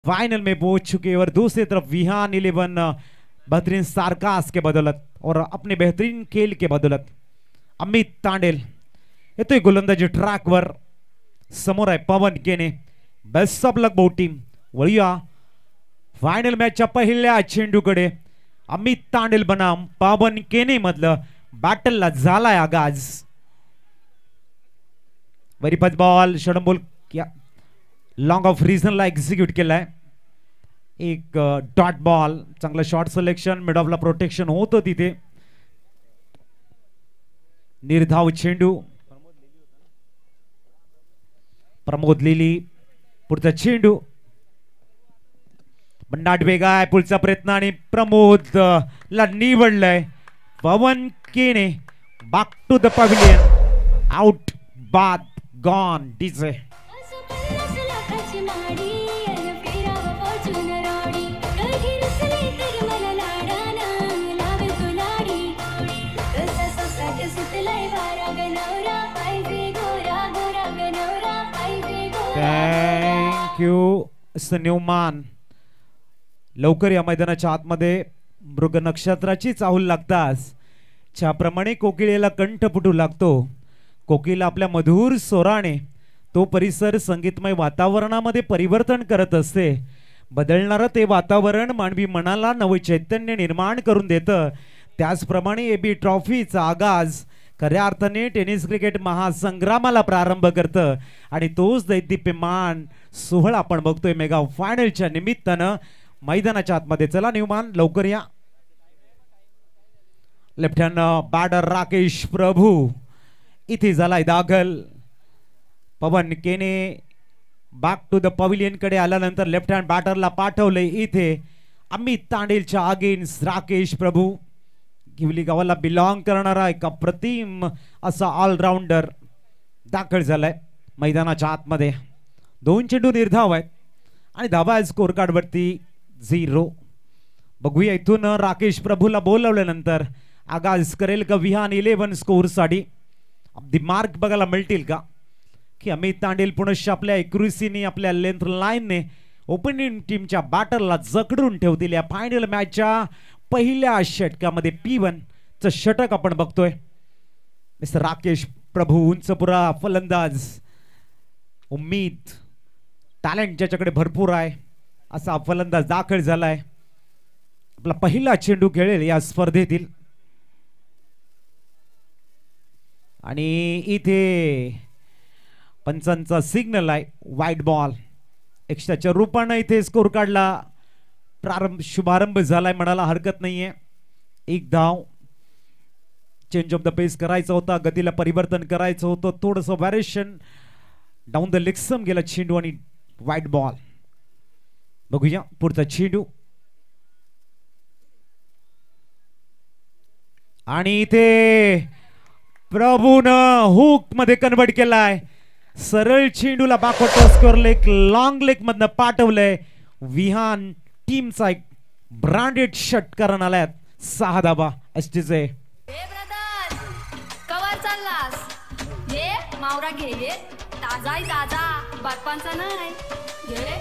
Final में पहुंच चुके हैं और दूसरी तरफ विहान 11 बेहतरीन सारकास के बदौलत और अपने बेहतरीन खेल के बदौलत अमित तांडेल येतोय गोलंदाजी ट्रॅकवर समोर आहे पवन केने. Best of luck both team. वळूया फायनल मॅचच्या पहिल्या चेंडूकडे. अमित तांडेल बनाम पवन केने मधलं बॅटलला झालाय आगाज. वरीपद बॉल षडम बॉल लॉंग ऑफ रिजनला एक्झिक्यूट केलाय. एक डॉट बॉल चांगला शॉट सिलेक्शन मिड ऑफला प्रोटेक्शन होतं तिथे. निर्धाव चेंडू प्रमोद लिली पुढचा चेंडू बंडाट वेगा आहे पुढचा प्रयत्न आणि प्रमोद ला निवडलंय. पवन केने back to the pavilion. Out बाद gone DJ. Thank you Newman. लवकर या मैदानाच्या आतमध्ये मृग नक्षत्राची चाहूल लागताच ज्याप्रमाणे कोकिळेला कंठ फुटू लागतो. कोकिला आपल्या मधुर स्वराने तो परिसर संगीतमय वातावरणामध्ये परिवर्तन करत असते. बदलणारं ते वातावरण मानवी मनाला नवे चैतन्य निर्माण करून देतं. त्याचप्रमाणे एबी ट्रॉफीचा आगाज खऱ्या अर्थाने टेनिस क्रिकेट महासंग्रामाला प्रारंभ करतं आणि तोच दैदिप्यमान सोहळा आपण बघतोय मेगा फायनलच्या निमित्तानं मैदानाच्या आतमध्ये. चला न्यूमॅन लवकर या. लेफ्ट हँड बॅटर राकेश प्रभू इथे झालाय दाखल. पवन केने बॅक टू द पॅव्हिलियन कडे आल्यानंतर लेफ्ट हँड बॅटरला पाठवले. इथे अमित तांडेलच्या अगेन्स्ट राकेश प्रभू. गिवली गावाला बिलॉंग करणारा एक अप्रतिम असा ऑलराऊंडर दाखल झालाय मैदानाच्या आतमध्ये. 2 चेंडू निर्धाव आहेत आणि धावा स्कोर कार्ड वरती 0. बघूया इथून राकेश प्रभूला बोलवल्यानंतर आगाज करेल का विहान 11 स्कोर साठी. अगदी मार्क बघायला मिळतील का की अमित तांडेल पुनश्च आपल्या एक्युरेसीने आपल्या लेंथ लाईनने ओपनिंग टीमच्या बॅटरला जखडून ठेवतील. या फायनल मॅचच्या पहिल्या षटकामध्ये P1 चं षटक आपण बघतोय. मिस्टर राकेश प्रभू उंचपुरा फलंदाज. उम्मीद टॅलेंट ज्याच्याकडे भरपूर आहे असा फलंदाज दाखल झालाय. आपला पहिला चेंडू खेळेल या स्पर्धेतील आणि इथे पंचांचा सिग्नल आहे वाईट बॉल. एक्स्ट्राच्या रूपाने इथे स्कोर काढला. शुभारंभ झालाय म्हणायला हरकत नाहीये. 1 धाव. चेंज ऑफ द पेस करायचा होता. गतीला परिवर्तन करायचं होतं. थोडंसं व्हॅरिएशन डाऊन द लेग्सम गेला चेंडू आणि वाईट बॉल. बघूया पुढचा चेंडू आणि इथे प्रभून हुक मध्ये कन्वर्ट केलाय. सरळ चेंडूला backward square leg long leg मधनं पाठवलंय. विहान टीमचा एक ब्रँडेड षटकार आलाय. 6 धावा एसटीचे. कवर चाललास हे मावरा घे रे. ताजा आहे ताजा बर्फांचा नाही घे रे.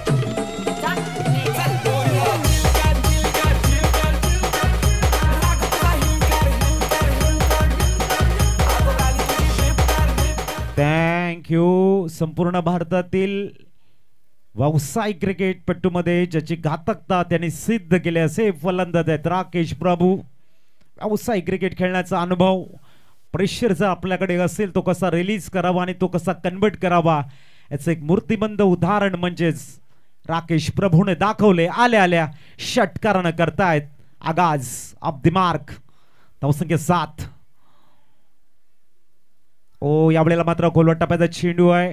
Thank you. संपूर्ण भारतातील व्यावसायिक क्रिकेटपटूमध्ये ज्याची घातकता त्यांनी सिद्ध केली असे फलंदाज आहेत राकेश प्रभू. व्यावसायिक क्रिकेट खेळण्याचा अनुभव प्रेशर जर आपल्याकडे असेल तो कसा रिलीज करावा आणि तो कसा कन्वर्ट करावा याचं एक मूर्तिमंत उदाहरण म्हणजेच राकेश प्रभूने दाखवले. आल्या आल्या षटकारानं करतायत आगाज ऑफ द मार्क. धावसंख्या 7. ओ यावेळेला मात्र गोलवा टप्प्याचा चेंडू आहे.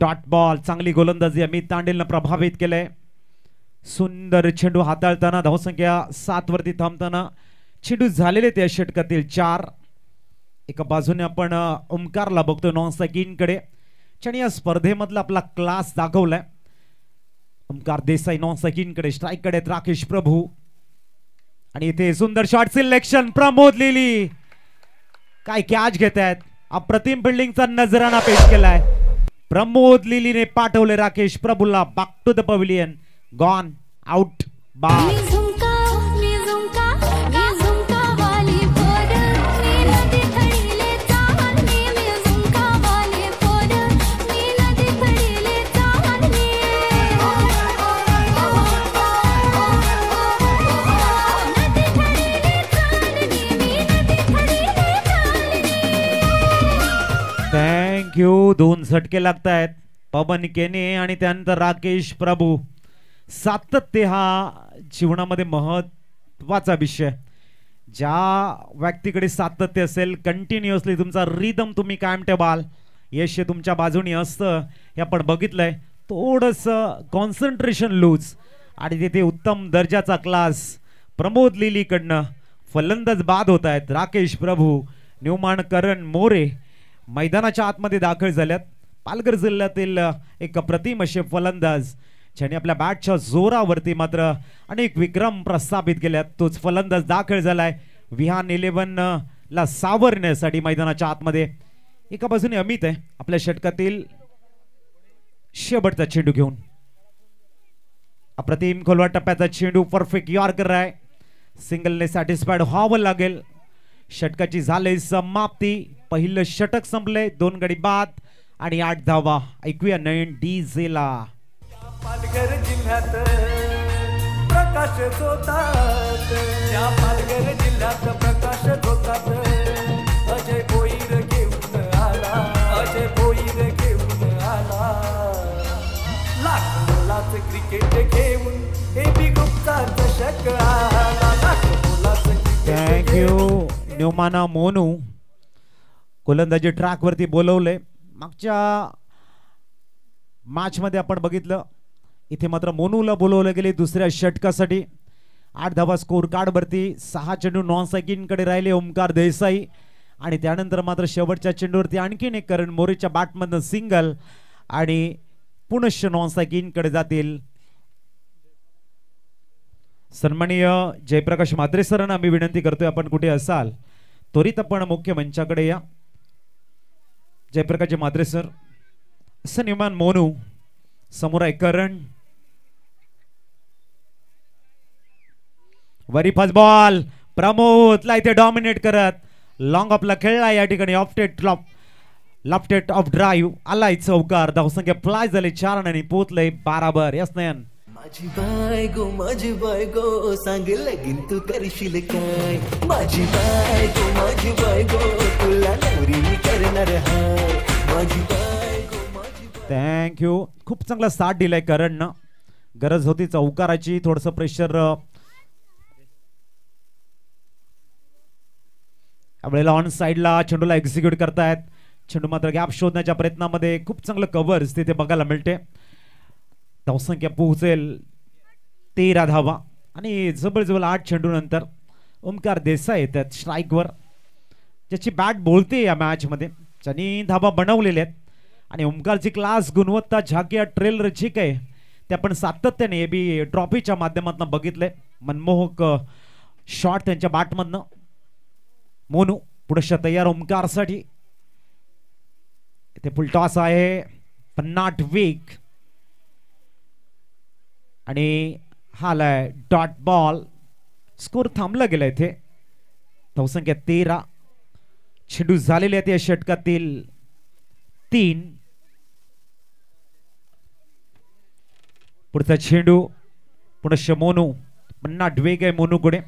Dot ball. चांगली गोलंदाजी अमित तांडेलनं प्रभावित केलंय. सुंदर चेंडू हाताळताना धावसंख्या 7 वरती थांबताना चेंडू झालेले त्या षटकातील 4. एका बाजूने आपण ओमकारला बघतोय नॉन स्ट्रायकिंग कडे. आणि या स्पर्धेमधला आपला क्लास दाखवलाय. ओमकार देसाई नॉन स्ट्रायकिंग कडे. स्ट्राईक कडे राकेश प्रभू आणि इथे सुंदर शॉट सिलेक्शन प्रमोद लिली. काय कॅच घेत आहेत. अप्रतिम फिल्डिंगचा नजराणा पेश केलाय. प्रमोद लिलीने पाठवले राकेश प्रभूला back to the pavilion. Gone out bye. Thank you. 2 झटके लागतायत पवन केने आणि त्यानंतर राकेश प्रभू. सातत्य हा जीवनामध्ये महत्वाचा विषय. ज्या व्यक्तीकडे सातत्य असेल, कंटिन्युअसली तुमचा रिदम तुम्ही कायम ठेवाल, यश तुमच्या बाजूनी असतं हे आपण बघितलंय. थोडंसं कॉन्सन्ट्रेशन लूज आणि तिथे उत्तम दर्जाचा क्लास प्रमोद लिलीकडनं. फलंदाज बाद होत आहेत. राकेश प्रभू, न्यूमान करण मोरे मैदानाच्या आतमध्ये दाखल झाल्यात. पालघर जिल्ह्यातील एक अप्रतिम असे फलंदाज ज्याने आपल्या बॅटच्या जोरावरती मात्र अनेक विक्रम प्रस्थापित केल्यात. तोच फलंदाज दाखल झालाय विहान 11 ला सावरण्यासाठी मैदानाच्या आतमध्ये. एका बाजूने अमित आहे आपल्या षटकातील शेवटचा चेंडू घेऊन. अप्रतिम खोलवा टप्प्याचा चेंडू परफेक्ट यॉर्कर आहे. सिंगलने सॅटिस्फाईड व्हावं लागेल. षटकाची झाले समाप्ती. पहिलं षटक संपले. 2 गडी बाद आणि 8 धावा. ऐकूया नयन डीजेला. पालघर जिल्ह्यात प्रकाश होतात, या पालघर जिल्ह्यात प्रकाश होतात. अजय भोईर घेऊन आला, अजय भोईर घेऊन आला. लाख मोलाच क्रिकेट घेऊन एबी गुप्ता चषक आला. लाख मोलाच क्रिकेट. थँक्यू. न्यूमाना मोनू गोलंदाजी ट्रॅक वरती बोलवले. मागच्या मॅच मध्ये आपण बघितलं, इथे मात्र मोनूला बोलवलं गेले दुसऱ्या षटकासाठी. 8 धावा स्कोर कार्ड वरती. 6 चेंडू नॉन सायकिन कडे राहिले ओमकार देसाई आणि त्यानंतर मात्र शेवटच्या चेंडूवरती आणखीन एक करण मोरेच्या बॅटमधनं सिंगल आणि पुनश्च नॉन सायकिन कडे जातील. सन्माननीय जयप्रकाश म्हात्रे सरांना आम्ही विनंती करतोय, आपण कुठे असाल त्वरित आपण मुख्य मंचाकडे या. जयप्रकाश म्हात्रे सर. सन्मान मोनू समोर आहे करण. वरी फर्स्ट बॉल प्रमोदला इथे डॉमिनेट करत लॉंग ऑफला खेळला. या ठिकाणी ऑफ्टेट ऑफ ड्राईव्ह आलाय चौकार. धावसंख्या फ्लाय झाले 4 आणि पोहोचले बराबर. यस नयन. माझी बायगो सांग लगीन तू करशील काय. माझी बायगो तुला नवरी मी करणार हाय. माझी बायगो. थँक्यू. खूप चांगला साथ दिलाय करणनं. गरज होती चौकाराची. थोडस प्रेशर आपल्याला ऑन साइडला चेंडूला एक्झिक्यूट करतायत. चेंडू मात्र गॅप शोधण्याच्या प्रयत्नामध्ये खूप चांगलं कव्हर्स तिथे बघायला मिळते. धावसंख्या पोहोचेल 13 धावा आणि जवळजवळ 8 चेंडू नंतर ओमकार देसाई येतात स्ट्राईकवर, ज्याची बॅट बोलते या मॅच मध्ये, ज्यांनी धावा बनवलेल्या आहेत. आणि ओमकारची क्लास गुणवत्ता झाकिया ट्रेलर जे काय ते आपण सातत्याने एबी ट्रॉफीच्या माध्यमातून बघितलंय. मनमोहक शॉट त्यांच्या बॅटमधनं. मोनू पुढे तयार ओमकारसाठी. इथे फुल टॉस आहे. पन्नाट वेग आणि हालाय डॉट बॉल. स्कोर थांबला गेला इथे. धावसंख्या 13. चेंडू झालेले आहेत या षटकातील 3. पुढचा चेंडू पुनश्च मोनू. पन्नाट वेग आहे मोनूकडे.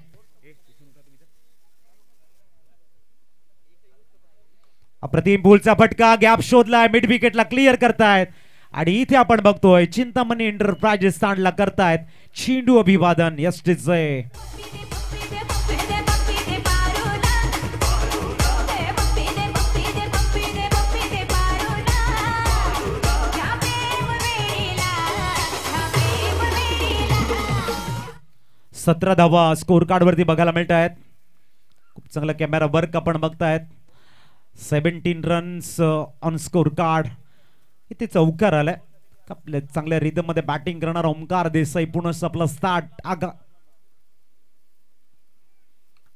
अप्रतिम बॉलचा फटका. गॅप शोधलाय. मिड विकेटला क्लिअर करतायत आणि इथे आपण बघतोय चिंतामणी एंटरप्राइजेस स्थानला करतायत चेंडू अभिवादन. यष्टीचे सतरा धावा स्कोर कार्ड वरती बघायला मिळत आहेत. खूप चांगला कॅमेरा वर्क आपण बघतायत. 17 रन्स ऑन स्कोर कार्ड. इथे चौकार आलाय. आपल्या चांगल्या रिदम मध्ये बॅटिंग करणारा ओमकार देसाई पुन्हा आपला स्टार्ट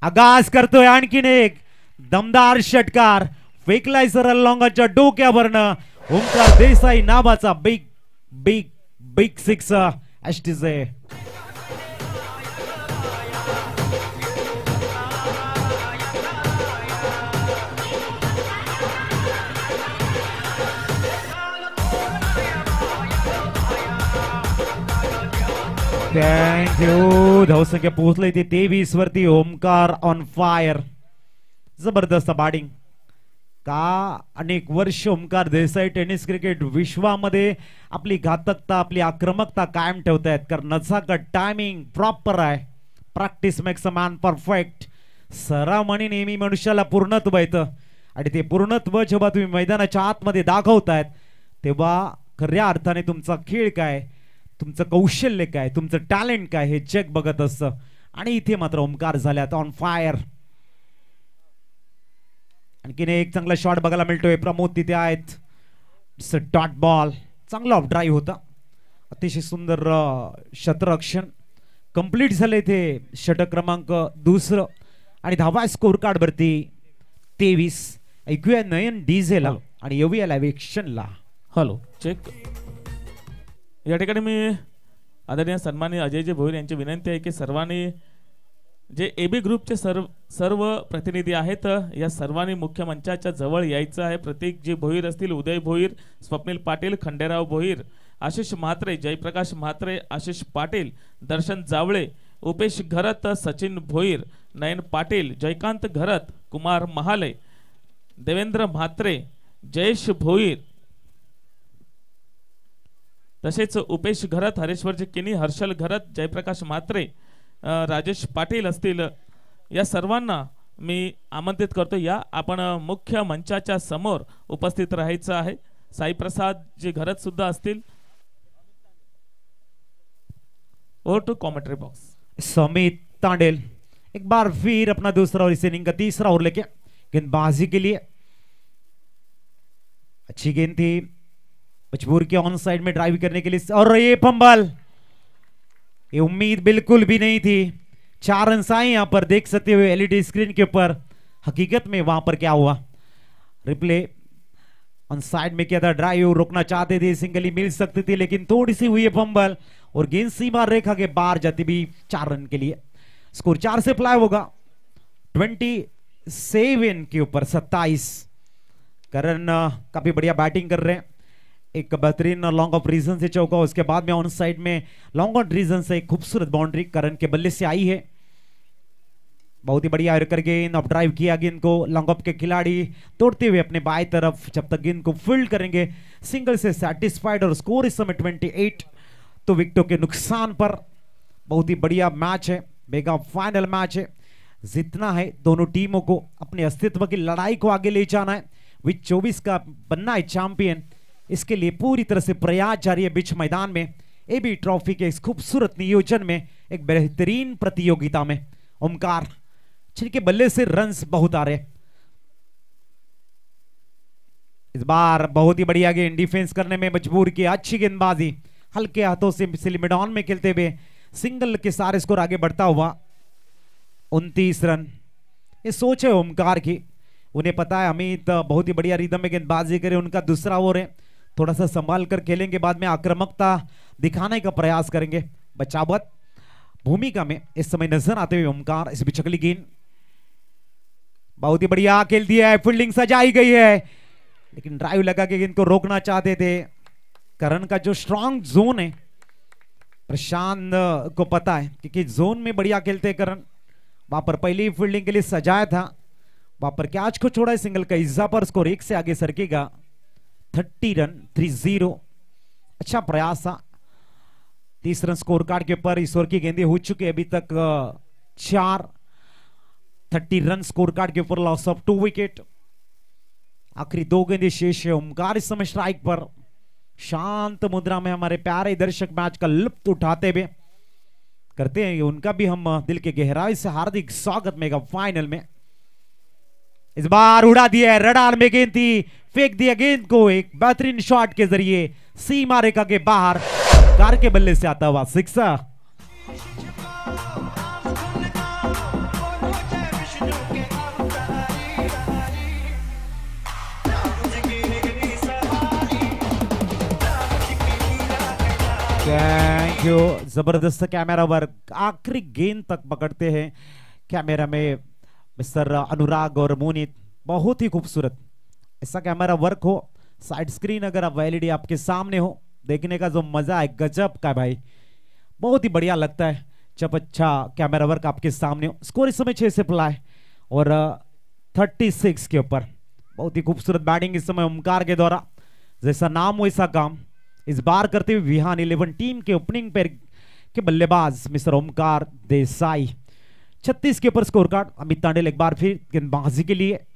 आगाज करतोय. आणखीन एक दमदार षटकार. फेकलाय सरळ लॉंगाच्या डोक्यावरनं. ओमकार देसाई नावाचा बिग बिग बिग सिक्स एसटीचे. थँक्यू. धावसंख्या पोहोचली ते 23 वरती. Omkar on fire. जबरदस्त बॅटिंग. का अनेक वर्ष ओमकार देसाई टेनिस क्रिकेट विश्वामध्ये आपली घातकता आपली आक्रमकता कायम ठेवतायत. कारण नचाकट टायमिंग प्रॉपर आहे. Practice makes a man perfect. सराव म्हणे नेहमी मनुष्याला पूर्णत्व येतं आणि ते पूर्णत्व जेव्हा तुम्ही मैदानाच्या आतमध्ये दाखवतायत तेव्हा खऱ्या अर्थाने तुमचा खेळ काय, तुमचं कौशल्य काय, तुमचं टॅलेंट काय हे जग बघत असतं. आणि इथे मात्र ओमकार झाल्यात ऑन फायर. आणखीन एक चांगला शॉट बघायला मिळतोय. प्रमोद तिथे आहेत. Dot ball. चांगला ऑफ ड्राईव्ह होता. अतिशय सुंदर शतरक्षण कंप्लीट झाले. ते षटक क्रमांक 2 आणि धावा स्कोर कार्ड वरती 23. ऐकूया नयन डीझेला आणि येऊया लाइव्ह. Hello check. या ठिकाणी मी आदरणीय सन्माननीय अजयजी भोईर यांची विनंती आहे की सर्वांनी जे एबी ग्रुपचे सर्व प्रतिनिधी आहेत या सर्वांनी मुख्य मंचाच्या जवळ यायचं आहे. प्रतीकजी भोईर असतील, उदय भोईर, स्वप्नील पाटील, खंडेराव भोईर, आशिष म्हात्रे, जयप्रकाश म्हात्रे, आशिष पाटील, दर्शन जावळे, उपेश घरत, सचिन भोईर, नयन पाटील, जयकांत घरत, कुमार महाले, देवेंद्र म्हात्रे, जयेश भोईर, तसेच उपेश घरत, हरेश्वरजी किनी, हर्षल घरत, जयप्रकाश म्हात्रे, राजेश पाटील असतील. या सर्वांना मी आमंत्रित करतो. या आपण मुख्य मंचाच्या समोर उपस्थित राहायचं आहे. साई प्रसाद जी घरत सुद्धा असतील. Over to commentary box. Samit Tandel एक बार फिर अपना दूसरा और इस इनिंग का तीसरा ओवर लेके गेंदबाजी के लिए. अच्छी गेंद थी. मजबूर किया ऑन साइड में ड्राइव करने के लिए और ये फंबल. ये उम्मीद बिल्कुल भी नहीं थी. 4 रन आए यहां पर देख सकते हुए एलईडी स्क्रीन के ऊपर. हकीकत में वहां पर क्या हुआ, रिप्ले ऑन साइड में किया था. ड्राइव रोकना चाहते थे, सिंगली मिल सकती थी लेकिन थोड़ी सी हुई है फंबल और गेंद सीमा रेखा के बाहर जाती भी 4 रन के लिए. स्कोर 4 से फ्लाई होगा. 27 के ऊपर 27. करण काफी बढ़िया बैटिंग कर रहे हैं. एक बेहतरीन लॉन्ग ऑफ रीजन से चौका, उसके बाद में ऑन साइड में लॉन्ग ऑन रीजन से एक खूबसूरत बाउंड्री करण के बल्ले से आई है. बहुत ही बढ़िया एयर गेंद ऑफ ड्राइव किया. गेंद को लॉन्ग ऑफ के खिलाड़ी तोड़ते हुए अपने बाएं तरफ जब तक गेंद को फील्ड करेंगे सिंगल से सैटिस्फाइड. और स्कोर इस समय 28 तो विकेटों के नुकसान पर. बहुत ही बढ़िया मैच है. मेगा फाइनल मैच है. जीतना है दोनों टीमों को. अपने अस्तित्व की लड़ाई को आगे ले जाना है. विच 24 का बनना है चैंपियन. इसके लिए पूरी तरह से प्रयास जारी है बीच मैदान में. एबी ट्रॉफी के इस खूबसूरत नियोजन में, एक बेहतरीन प्रतियोगिता में ओमकार जिनके बल्ले से रन्स बहुत आ रहे. इस बार बहुत ही बढ़िया गेंद डिफेंस करने में मजबूर किया. अच्छी गेंदबाजी हल्के हाथों से मिड ऑन में खेलते हुए सिंगल के सारे स्कोर आगे बढ़ता हुआ. 29 रन. ये सोच है ओमकार की. उन्हें पता है अमित बहुत ही बढ़िया रिदम में गेंदबाजी करे. उनका दूसरा ओवर है. थोड़ा सा संभाल कर खेलेंगे, बाद में आक्रामकता दिखाने का प्रयास करेंगे. बचावत भूमिका में इस समय नजर आते हुए ओमकार. इस बीच अगली गेंद बहुत ही बढ़िया खेल दिया है. फील्डिंग सजाई गई है लेकिन ड्राइव लगा के गेंद को रोकना चाहते थे. करण का जो स्ट्रॉन्ग जोन है प्रशांत को पता है कि जोन में बढ़िया खेलते करण. वहां पर पहली फील्डिंग के लिए सजाया था. वहां पर कैच को छोड़ा है. सिंगल का इज्जा पर स्कोर 1 से आगे सरकेगा. 30 रन 30. अच्छा प्रयास था. 30 रन स्कोर कार्ड के ऊपर ईश्वर की गेंदें हो चुकी है अभी तक 4. 30 रन स्कोर कार्ड के ऊपर लॉस ऑफ 2 विकेट. आखिरी 2 गेंदें शेष है. ओमकार इस समय स्ट्राइक पर. शांत मुद्रा में हमारे प्यारे दर्शक मैच का लुत्फ उठाते हुए करते हैं. उनका भी हम दिल के गहराई से हार्दिक स्वागत मेगा फाइनल में. इस बार उड़ा दिया है. रडार में गेंद थी. फेंक दिया गेंद को एक बेहतरीन शॉट के जरिए सीमा रेखा के बाहर. कार के बल्ले से आता हुआ 6. Thank you. जबरदस्त कैमरा वर्क, आखिरी गेंद तक पकड़ते हैं कैमरा में मिस्टर अनुराग और मोनित, बहुत ही खूबसूरत ऐसा कैमरा वर्क हो। साइड स्क्रीन अगर आप एलईडी आपके सामने हो, देखने का जो मजा है गजब का भाई, बहुत ही बढ़िया लगता है जब अच्छा कैमरा वर्क आपके सामने हो। स्कोर इस समय 6 से प्लाई और 36 के ऊपर। बहुत ही खूबसूरत बैटिंग इस समय ओमकार के द्वारा, जैसा नाम वैसा काम इस बार करते हुए विहान 11 टीम के ओपनिंग पैर के बल्लेबाज मिस्टर ओमकार देसाई। 36 के ऊपर स्कोर कार्ड। अमित तांडेल एक बार फिर गेंदबाजी के लिए,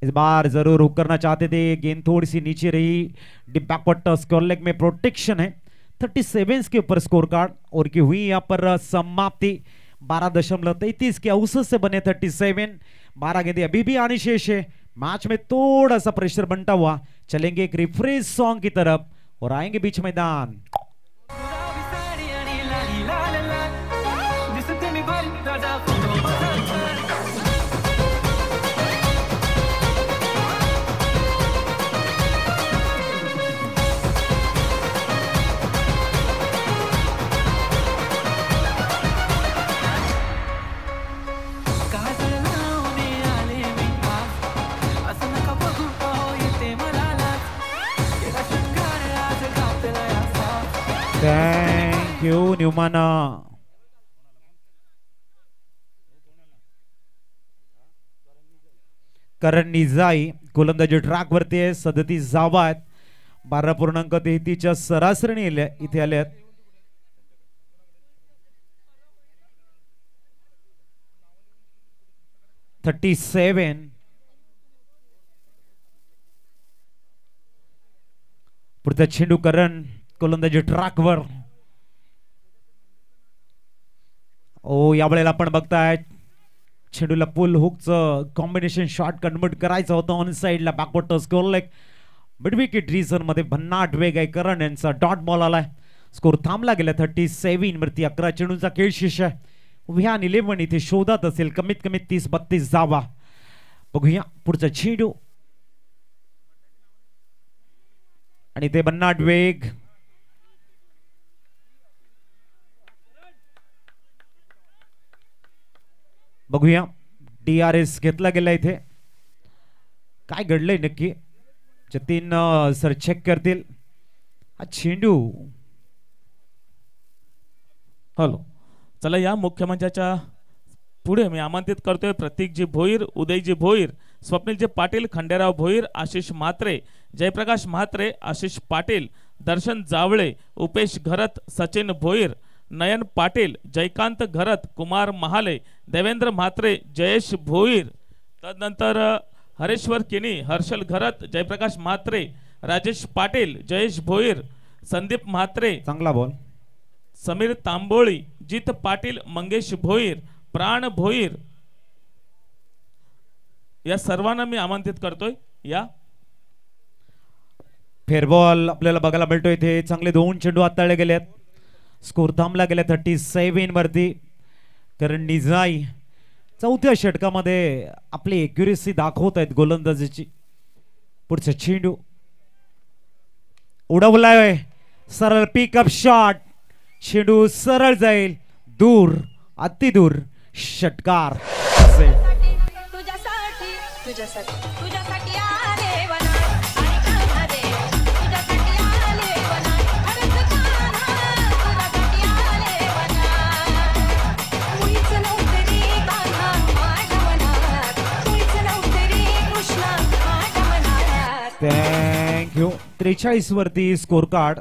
इस बार जरूर रुक करना चाहते थे, गेंद थोड़ी सी नीचे रही, डिप बैकवर्ड स्कोर लेग में प्रोटेक्शन है। 37 के ऊपर स्कोर कार्ड और की हुई यहाँ पर समाप्ति 12.33 के औसत से बने 37। 12 गेंदें अभी भी आनी शेष है। मैच में थोड़ा सा प्रेशर बनता हुआ चलेंगे एक रिफ्रेश सॉन्ग की तरफ और आएंगे बीच मैदान। Thank you न्यूमाना। करण निजाई गोलंदाजी ट्रॅक वरती आहे, 37 धावा आहेत, 12.33च्या सरासरीने इथे आले आहेत। पुढचा चेंडू करण गोलंदाजी ट्रॅक वर। ओ यावेळेला आपण बघताय चेंडूला पुल हुकचं कॉम्बिनेशन शॉट कन्वर्ट करायचं होतं ऑन साइडला backward square leg mid wicket region मध्ये भन्नाट वेग आहे करण यांचा, डॉट बॉल आलाय, स्कोर थांबला गेला 37 वरती। 11 चेंडूंचा खेळ शेष आहे। विहान 11 इथे शोधात असेल कमीत कमी 30-32 धावा। बघूया पुढचा चेंडू आणि ते भन्नाट वेग, बघूया DRS घेतला गेला इथे, काय घडलंय नक्की जतीन सर चेक करतील। हा चेंडू हॅलो चला या मुख्य मंचाच्या पुढे मी आमंत्रित करतोय प्रतीकजी भोईर, उदयजी भोईर, स्वप्नीलजी पाटील, खंडेराव भोईर, आशिष म्हात्रे, जयप्रकाश म्हात्रे, आशिष पाटील, दर्शन जावळे, उपेश घरत, सचिन भोईर, नयन पाटील, जयकांत घरत, कुमार महाले, देवेंद्र म्हात्रे, जयेश भोईर, तदनंतर हरेश्वर किनी, हर्षल घरत, जयप्रकाश म्हात्रे, राजेश पाटील, जयेश भोईर, संदीप म्हात्रे, चांगला बॉल, समीर तांबोळी, जित पाटील, मंगेश भोईर, प्राण भोईर, या सर्वांना मी आमंत्रित करतोय। या फेअरबॉल आपल्याला बघायला मिळतोय इथे, चांगले 2 चेंडू हाताळले गेलेत, स्कोर थांबला गेला 37 वरती। कारण निजाई चौथ्या षटकामध्ये आपली एक्युरेसी दाखवत आहेत गोलंदाजीची। पुढचा चेंडू उडवलाय, सरळ पिकअप शॉट, चेंडू सरळ जाईल दूर, अति दूर, षटकार असेल। तुझ्यासाठी तुझ्यासाठी तुझ्यासाठी आले वना आणि कान्हा रे, तुझ्यासाठी आले वना अरे तुझ्यासाठी आले वना। कुणीच नव्हते रे कान्हा माझ्या मनात, कुणीच नव्हते रे कृष्णा माझ्या मनात। Thank you. 43 वरती स्कोर कार्ड,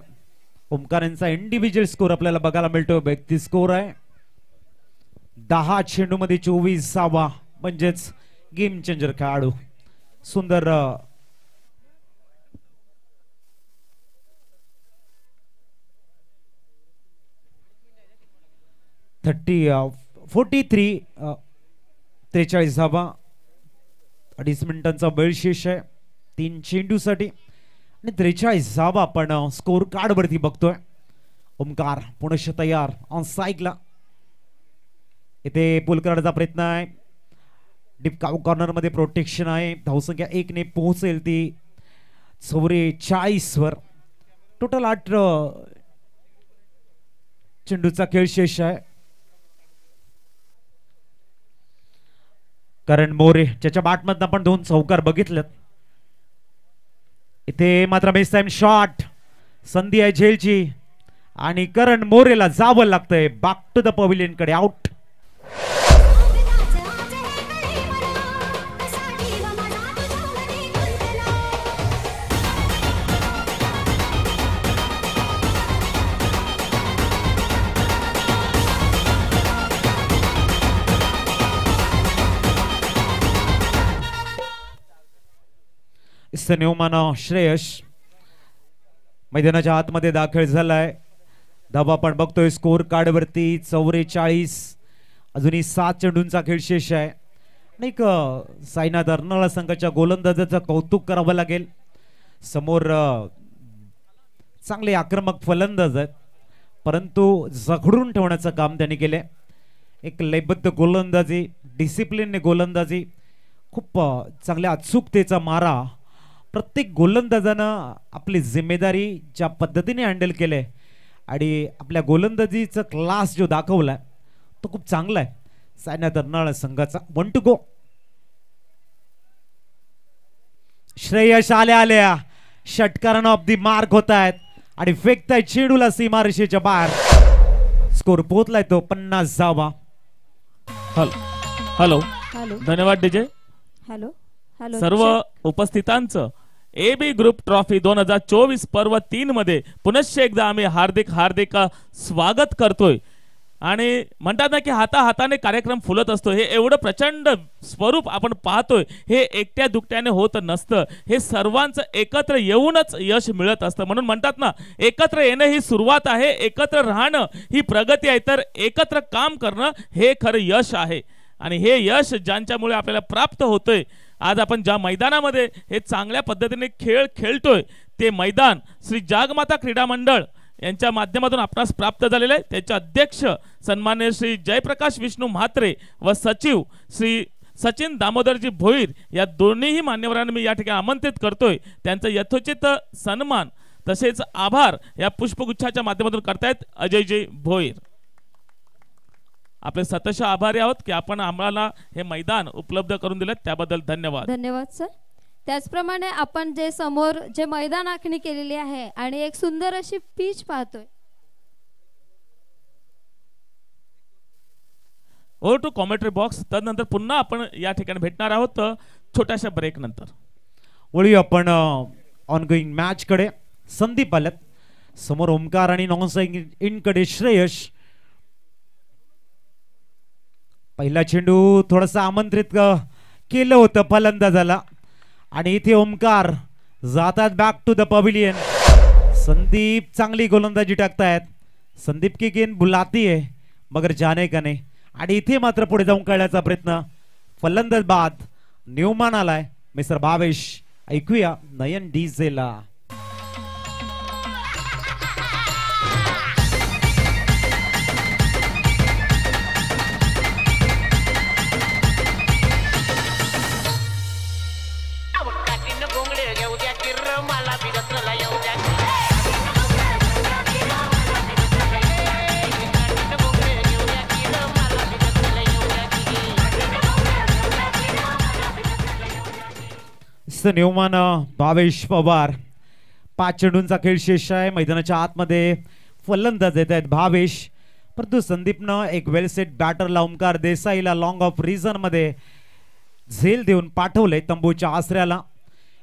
ओमकार यांचा इंडिव्हिज्युअल स्कोर आपल्याला बघायला मिळतो, व्यक्ती स्कोर आहे 10 चेंडू मध्ये 24 धावा, म्हणजेच गेम चेंजर खेळाडू। सुंदर 43 धावा, 2.5 मिनिटांचा वेळ शेष आहे 3 चेंडूसाठी आणि 43 धावा आपण स्कोर कार्ड वरती बघतोय। ओमकार पुनश्च तयार ऑन साइडला, इथे पुल करण्याचा प्रयत्न आहे, डीप कॉर्नर मध्ये प्रोटेक्शन आहे, धावसंख्या 1 ने पोहोचेल ती 44 वर। टोटल 8 चेंडूचा खेळ शेष आहे. करण मोरे ज्याच्या बॅटमधनं आपण 2 चौकार बघितलेत. इथे मात्र मिस टाइम शॉट, संधी आहे झेलची आणि करण मोरेला जावं लागतंय बॅक टू द पवेलियन कडे. आउट. न्यूमन श्रेयस मैदानाच्या आतमध्ये दाखल झालाय. धावा आपण बघतोय स्कोर कार्ड वरती 44. अजूनही 7 चेंडूंचा खेळ शेष आहे. आणि साईनाथ अर्नाळा संघाच्या गोलंदाजाचं कौतुक करावं लागेल. समोर चांगले आक्रमक फलंदाज आहेत, परंतु जखडून ठेवण्याचं काम त्यांनी केलंय. एक लयबद्ध गोलंदाजी, डिसिप्लिनने गोलंदाजी, खूप चांगल्या अचूकतेचा मारा. प्रत्येक गोलंदाजानं आपली जिम्मेदारी ज्या पद्धतीने हँडल केले आणि आपल्या गोलंदाजीचा क्लास जो दाखवलाय तो खूप चांगला आहे. सायनाथ अर्नाळा संघाचा 1 टू गो. श्रेयस आल्या षटकारानं ऑफ दी मार्क होत आहेत आणि फेकताय चेंडूला सीमारेषेच्या बाहेर. स्कोर पोहोचलाय तो 50 धावा. हॅलो हॅलो धन्यवाद डीजे. हॅलो हॅलो सर्व उपस्थितांचं AB ग्रुप ट्रॉफी 2024 पर्व 3 मध्ये पुनश्च एकदा आम्ही हार्दिक स्वागत करतोय. आणि म्हणतात ना की हाताहाताने कार्यक्रम फुलत असतो. हे एवढं प्रचंड स्वरूप आपण पाहतोय हे एकट्या दुकट्याने होत नसतं. हे सर्वांचं एकत्र येऊनच यश मिळत असतं. म्हणून म्हणतात ना, एकत्र येणं ही सुरुवात आहे, एकत्र राहणं ही प्रगती आहे, तर एकत्र काम करणं हे खरं यश आहे. आणि हे यश ज्यांच्यामुळे आपल्याला प्राप्त होतोय, आज आपण ज्या मैदानामध्ये हे चांगल्या पद्धतीने खेळ खेळतोय ते मैदान श्री जागमाता क्रीडा मंडळ यांच्या माध्यमातून आपणास प्राप्त झालेले आहे. त्याचे अध्यक्ष सन्मान्य श्री जयप्रकाश विष्णू म्हात्रे व सचिव श्री सचिन दामोदरजी भोईर या दोन्हीही मान्यवरांना मी या ठिकाणी आमंत्रित करतोय. त्यांचं यथोचित सन्मान तसेच आभार या पुष्पगुच्छाच्या माध्यमातून करतायत अजयजी भोईर. आपले सतश आभारी आहोत की आपण आम्हाला हे मैदान उपलब्ध करून दिलं, त्याबद्दल धन्यवाद. धन्यवाद सर. त्याचप्रमाणे आपण जे समोर जे मैदान आखणी केलेली आहे आणि एक सुंदर अशी पिच पाहतोय. Over to commentary box. त्यानंतर पुन्हा आपण या ठिकाणी भेटणार आहोत छोट्याशा ब्रेक नंतर. वळूया आपण ऑनगोईंग मॅच कडे. संदीप आल्यात समोर, ओमकार आणि नॉन इन कडे श्रेयस. पहिला चेंडू थोडासा आमंत्रित केलं होतं फलंदाजाला आणि इथे ओमकार जातात back to the pavilion. Sandeep चांगली गोलंदाजी टाकतायत. संदीप की गेंद बुलाती है मगर जाने का नहीं. आणि इथे मात्र पुढे जाऊन कळण्याचा प्रयत्न. फलंदाज बाद न्यूमन आलाय मिस्टर भावेश. ऐकूया नयन डीजेला. न्यूमन भावेश पवार. 5 चेंडूंचा खेळ शेष आहे. मैदानाच्या आतमध्ये फलंदाज येत आहेत भावेश, परंतु संदीपनं एक वेल सेट बॅटरला ओमकार देसाईला लॉंग ऑफ रिझन मध्ये झेल देऊन पाठवलंय तंबूच्या आसऱ्याला.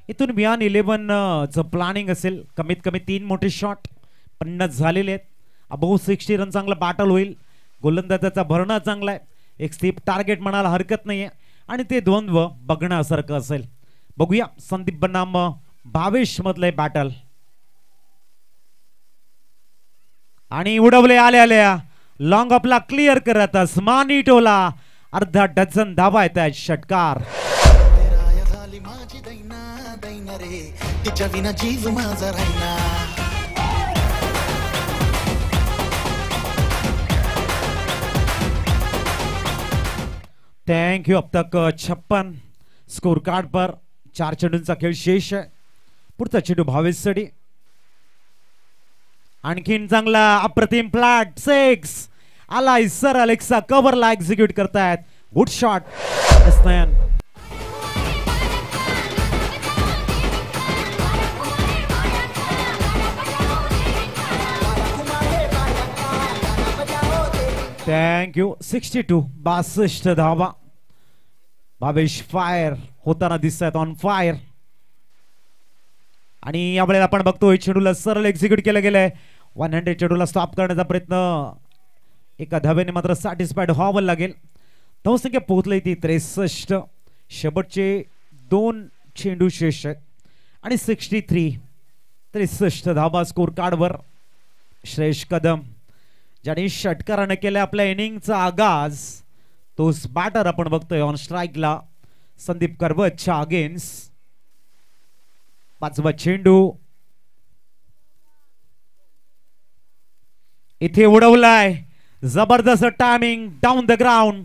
इथून बियान 11 चं प्लॅनिंग असेल. कमीत कमी 3 मोठे शॉट 50 झालेले आहेत. अबोव 60 रन चांगला बॅटल होईल. गोलंदाजाचा भरणा चांगला आहे. एक स्टीप टार्गेट म्हणायला हरकत नाहीये आणि ते द्वंद्व बघण्यासारखं असेल. बघूया संदीप बनाम भावेश मधले बॅटल. आणि उडवले आल्या लॉंग ऑफला क्लिअर करत अस्मानी टोला. अर्धा डझन धावा येत आहेत. षटकार. Thank you. अब तक 56 स्कोर कार्ड पर 4 चेंडूंचा खेळ शेष आहे. पुढचा चेंडू भावेश साठी. आणखीन चांगला अप्रतिम फ्लॅट 6 आलाय सर अलेक्सा कव्हरला एक्झिक्यूट करतायत. गुड शॉट स्नयन. थँक्यू. 62 62 धावा. भावेश फायर होताना दिसत ऑन फायर. आणि यावेळेला आपण बघतोय चेंडूला सरळ एक्झिक्यूट केलं गेलंय. 100 चेंडूला स्टॉप करण्याचा प्रयत्न एका धावेने मात्र सॅटिस्फाईड व्हावं लागेल. धावसंख्या पोहोचली ती 63. शेवटचे 2 चेंडू शेष आहेत आणि 63 धावा स्कोर कार्डवर. श्रेयस कदम ज्याने षटकारानं केलं आपल्या इनिंगचा आगाज तोच बॅटर आपण बघतोय ऑन स्ट्राईकला संदीप करवतच्या अगेन्स्ट. 5वा चेंडू इथे उडवलाय. जबरदस्त timing down the ground.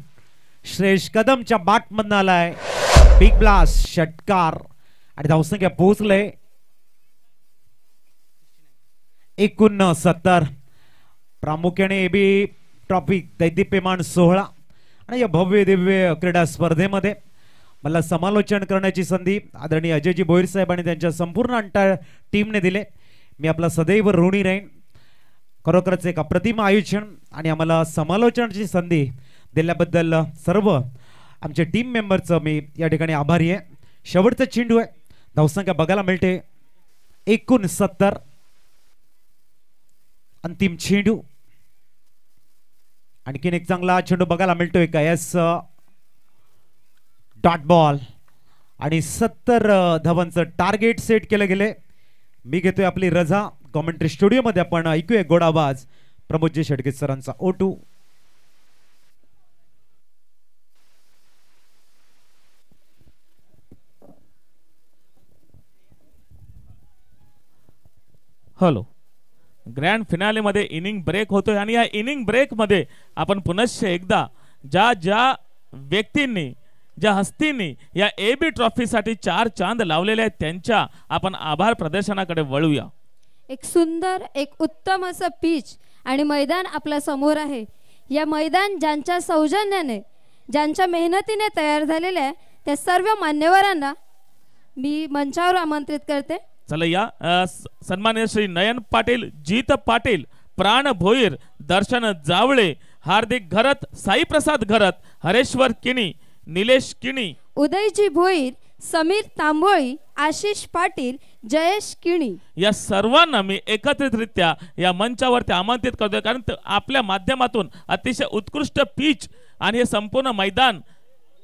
Shreyas कदमच्या बॅट मधून आलाय बिग ब्लास्ट षटकार आणि धावसंख्या पोहोचले 69. प्रामुख्याने एबी ट्रॉफी दैदिप्यमान सोहळा आणि या भव्य दिव्य क्रीडा स्पर्धेमध्ये मला समालोचन करण्याची संधी आदरणीय अजयजी भोईर साहेब आणि त्यांच्या संपूर्ण टीमने दिले. मी आपला सदैव ऋणी राहीन. खरोखरच एक अप्रतिम आयोजन आणि आम्हाला समालोचनाची संधी दिल्याबद्दल सर्व आमच्या टीम मेंबरचं मी या ठिकाणी आभारी आहे. शेवटचा चेंडू आहे. धावसंख्या बघायला मिळते 69. अंतिम चेंडू. आणखीन एक चांगला चेंडू बघायला मिळतोय का. यस डॉट बॉल आणि 70 धावांचं टार्गेट सेट केलं गेले. मी घेतोय आपली रजा. कॉमेंट्री स्टुडिओ मध्ये आपण ऐकूया गोड आवाज प्रमोदजी शेडगे सरांचा. O2. हॅलो. ग्रँड फिनाले मध्ये इनिंग ब्रेक होतोय आणि या इनिंग ब्रेक मध्ये आपण पुनश्च एकदा ज्या व्यक्तींनी ज्या हस्तींनी या एबी ट्रॉफीसाठी 4 चांद लावलेले आहेत त्यांच्या आपण आभार प्रदर्शनाकडे वळूया. एक सुंदर एक उत्तम असं पिच आणि मैदान आपल्या समोर आहे. या मैदान ज्यांच्या सौजन्याने ज्यांच्या मेहनतीने तयार झालेले आहे त्या सर्व मान्यवरांना मी मंचावर आमंत्रित करते. चला या सन्माननीय श्री नयन पाटील, जीत पाटील, प्राण भोईर, दर्शन जावळे, हार्दिक घरत, साई प्रसाद घरत, हरेश्वर किणी, निलेश किणी, उदयजी भोईर, समीर तांबोळी, आशिष पाटील, जयेश किणी या सर्वांना मी एकत्रितरित्या या मंचावरती आमंत्रित करतोय. कारण आपल्या माध्यमातून अतिशय उत्कृष्ट पिच आणि हे संपूर्ण मैदान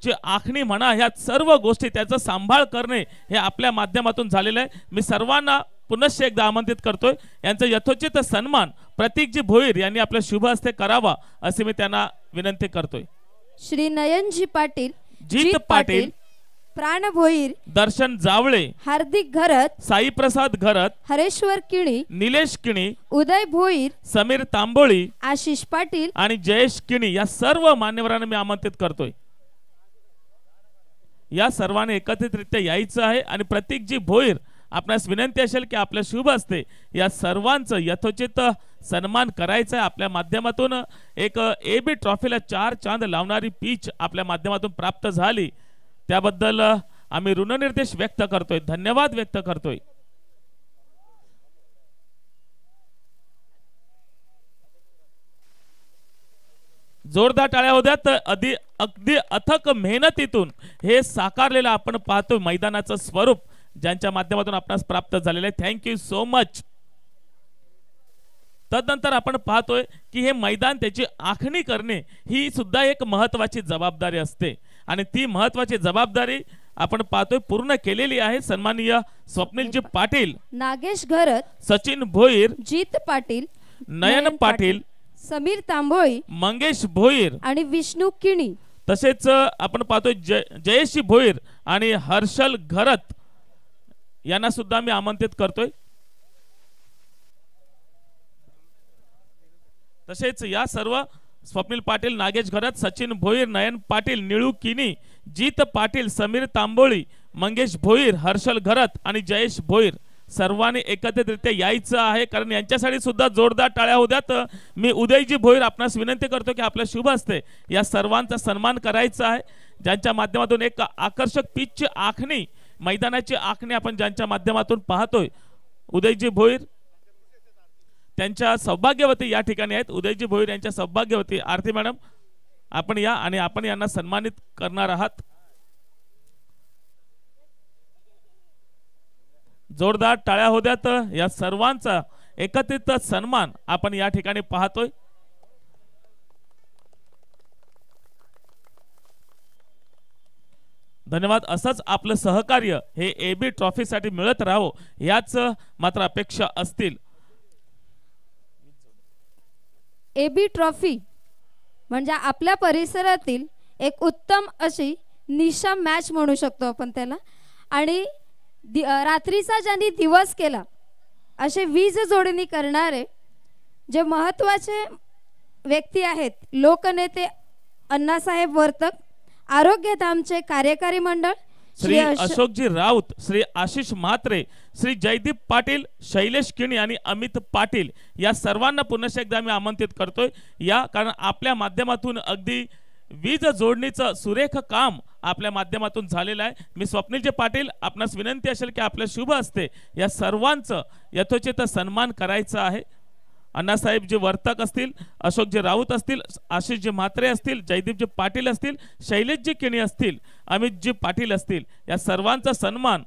ची आखणी म्हणा ह्या सर्व गोष्टी त्याचा सांभाळ करणे हे आपल्या माध्यमातून झालेलं आहे. मी सर्वांना पुनश्च एकदा आमंत्रित करतोय. यांचा यथोचित सन्मान प्रतीकजी भोईर यांनी आपल्या शुभ हस्ते करावा असे मी त्यांना विनंती करतोय. श्री नयनजी पाटील, जीत पाटील, प्राण भोईर, दर्शन जावळे, हार्दिक घरत, साई प्रसाद घरत, हरेश्वर किणी, निलेश किणी, उदय भोईर, समीर तांबोळी, आशिष पाटील आणि जयेश किणी या सर्व मान्यवरांना मी आमंत्रित करतोय. या सर्वांनी एकत्रितरित्या यायचं आहे आणि प्रतीकजी भोईर आपणास विनंती असेल की आपल्या शुभ हस्ते या सर्वांचं यथोचित सन्मान करायचा आहे. आपल्या माध्यमातून एक एबी ट्रॉफीला 4 चांद लावणारी पिच आपल्या माध्यमातून प्राप्त झाली त्याबद्दल आम्ही ऋणनिर्देश व्यक्त करतोय, धन्यवाद व्यक्त करतोय. जोरदार टाळ्या होत्या. तर अगदी अथक मेहनतीतून हे साकारलेलं आपण पाहतोय मैदानाचं स्वरूप ज्यांच्या माध्यमातून आपणास प्राप्त झालेलं आहे. Thank you so much. तदनंतर आपण पाहतोय की हे मैदान त्याची आखणी करणे ही सुद्धा एक महत्वाची जबाबदारी असते आणि ती महत्वाची जबाबदारी आपण पाहतोय पूर्ण केलेली आहे. सन्माननीय स्वप्नीलजी पाटील, नागेश घरत, सचिन भोईर, जीत पाटील, नयन पाटील, समीर तांबोळी, मंगेश भोईर आणि विष्णू किणी तसेच आपण पाहतोय जयेशी भोईर आणि हर्षल घरत यांना सुद्धा मी आमंत्रित करतोय. तसेच या सर्व स्वप्नील पाटील, नागेश घरत, सचिन भोईर, नयन पाटील, निळू किनी, जीत पाटील, समीर तांबोळी, मंगेश भोईर, हर्षल घरत आणि जयेश भोईर सर्वांनी एकत्रितरित्या यायचं आहे, कारण यांच्यासाठी सुद्धा जोरदार टाळ्या होऊ द्यात. मी उदयजी भोईर आपणास विनंती करतो की आपल्या शुभ हस्ते या सर्वांचा सन्मान करायचा आहे, ज्यांच्या माध्यमातून एक आकर्षक पिचची आखणी, मैदानाची आखणी आपण ज्यांच्या माध्यमातून पाहतोय. उदयजी भोईर त्यांच्या सौभाग्यवती या ठिकाणी आहेत. उदयजी भोईर यांच्या सौभाग्यवती आरती मॅडम आपण या आणि आपण यांना सन्मानित करणार आहात. जोरदार टाळ्या होऊ द्यात. या सर्वांचा एकत्रित सन्मान आपण या ठिकाणी पाहतोय. धन्यवाद. असंच आपलं सहकार्य हे एबी ट्रॉफीसाठी मिळत राहो याच मात्र अपेक्षा असतील. एबी ट्रॉफी म्हणजे आपल्या परिसरातील एक उत्तम अशी निशा मॅच म्हणू शकतो आपण त्याला. आणि रात्रीचा ज्यांनी दिवस केला असे वीज जोडणी करणारे जे महत्त्वाचे व्यक्ती आहेत, लोकनेते अण्णासाहेब वर्तक, आरोग्यधामचे कार्यकारी मंडळ श्री अशोकजी राऊत, श्री आशिष म्हात्रे, श्री जयदीप पाटील, शैलेश किणी आणि अमित पाटील या सर्वांना पुन्हा एकदा मी आमंत्रित करतोय या, कारण आपल्या माध्यमातून अगदी वीज जोडणीचं सुरेख काम आपल्या माध्यमातून झालेलं आहे. मी स्वप्नीलजी पाटील आपणास विनंती असेल की आपल्या शुभ हस्ते या सर्वांचं यथोचित सन्मान करायचा आहे. अण्णासाहेबजी वर्तक असतील, अशोकजी राऊत असतील, आशिषजी म्हात्रे असतील, जयदीपजी पाटील असतील, शैलेशजी किणी असतील, अमितजी पाटील असतील, या सर्वांचा सन्मान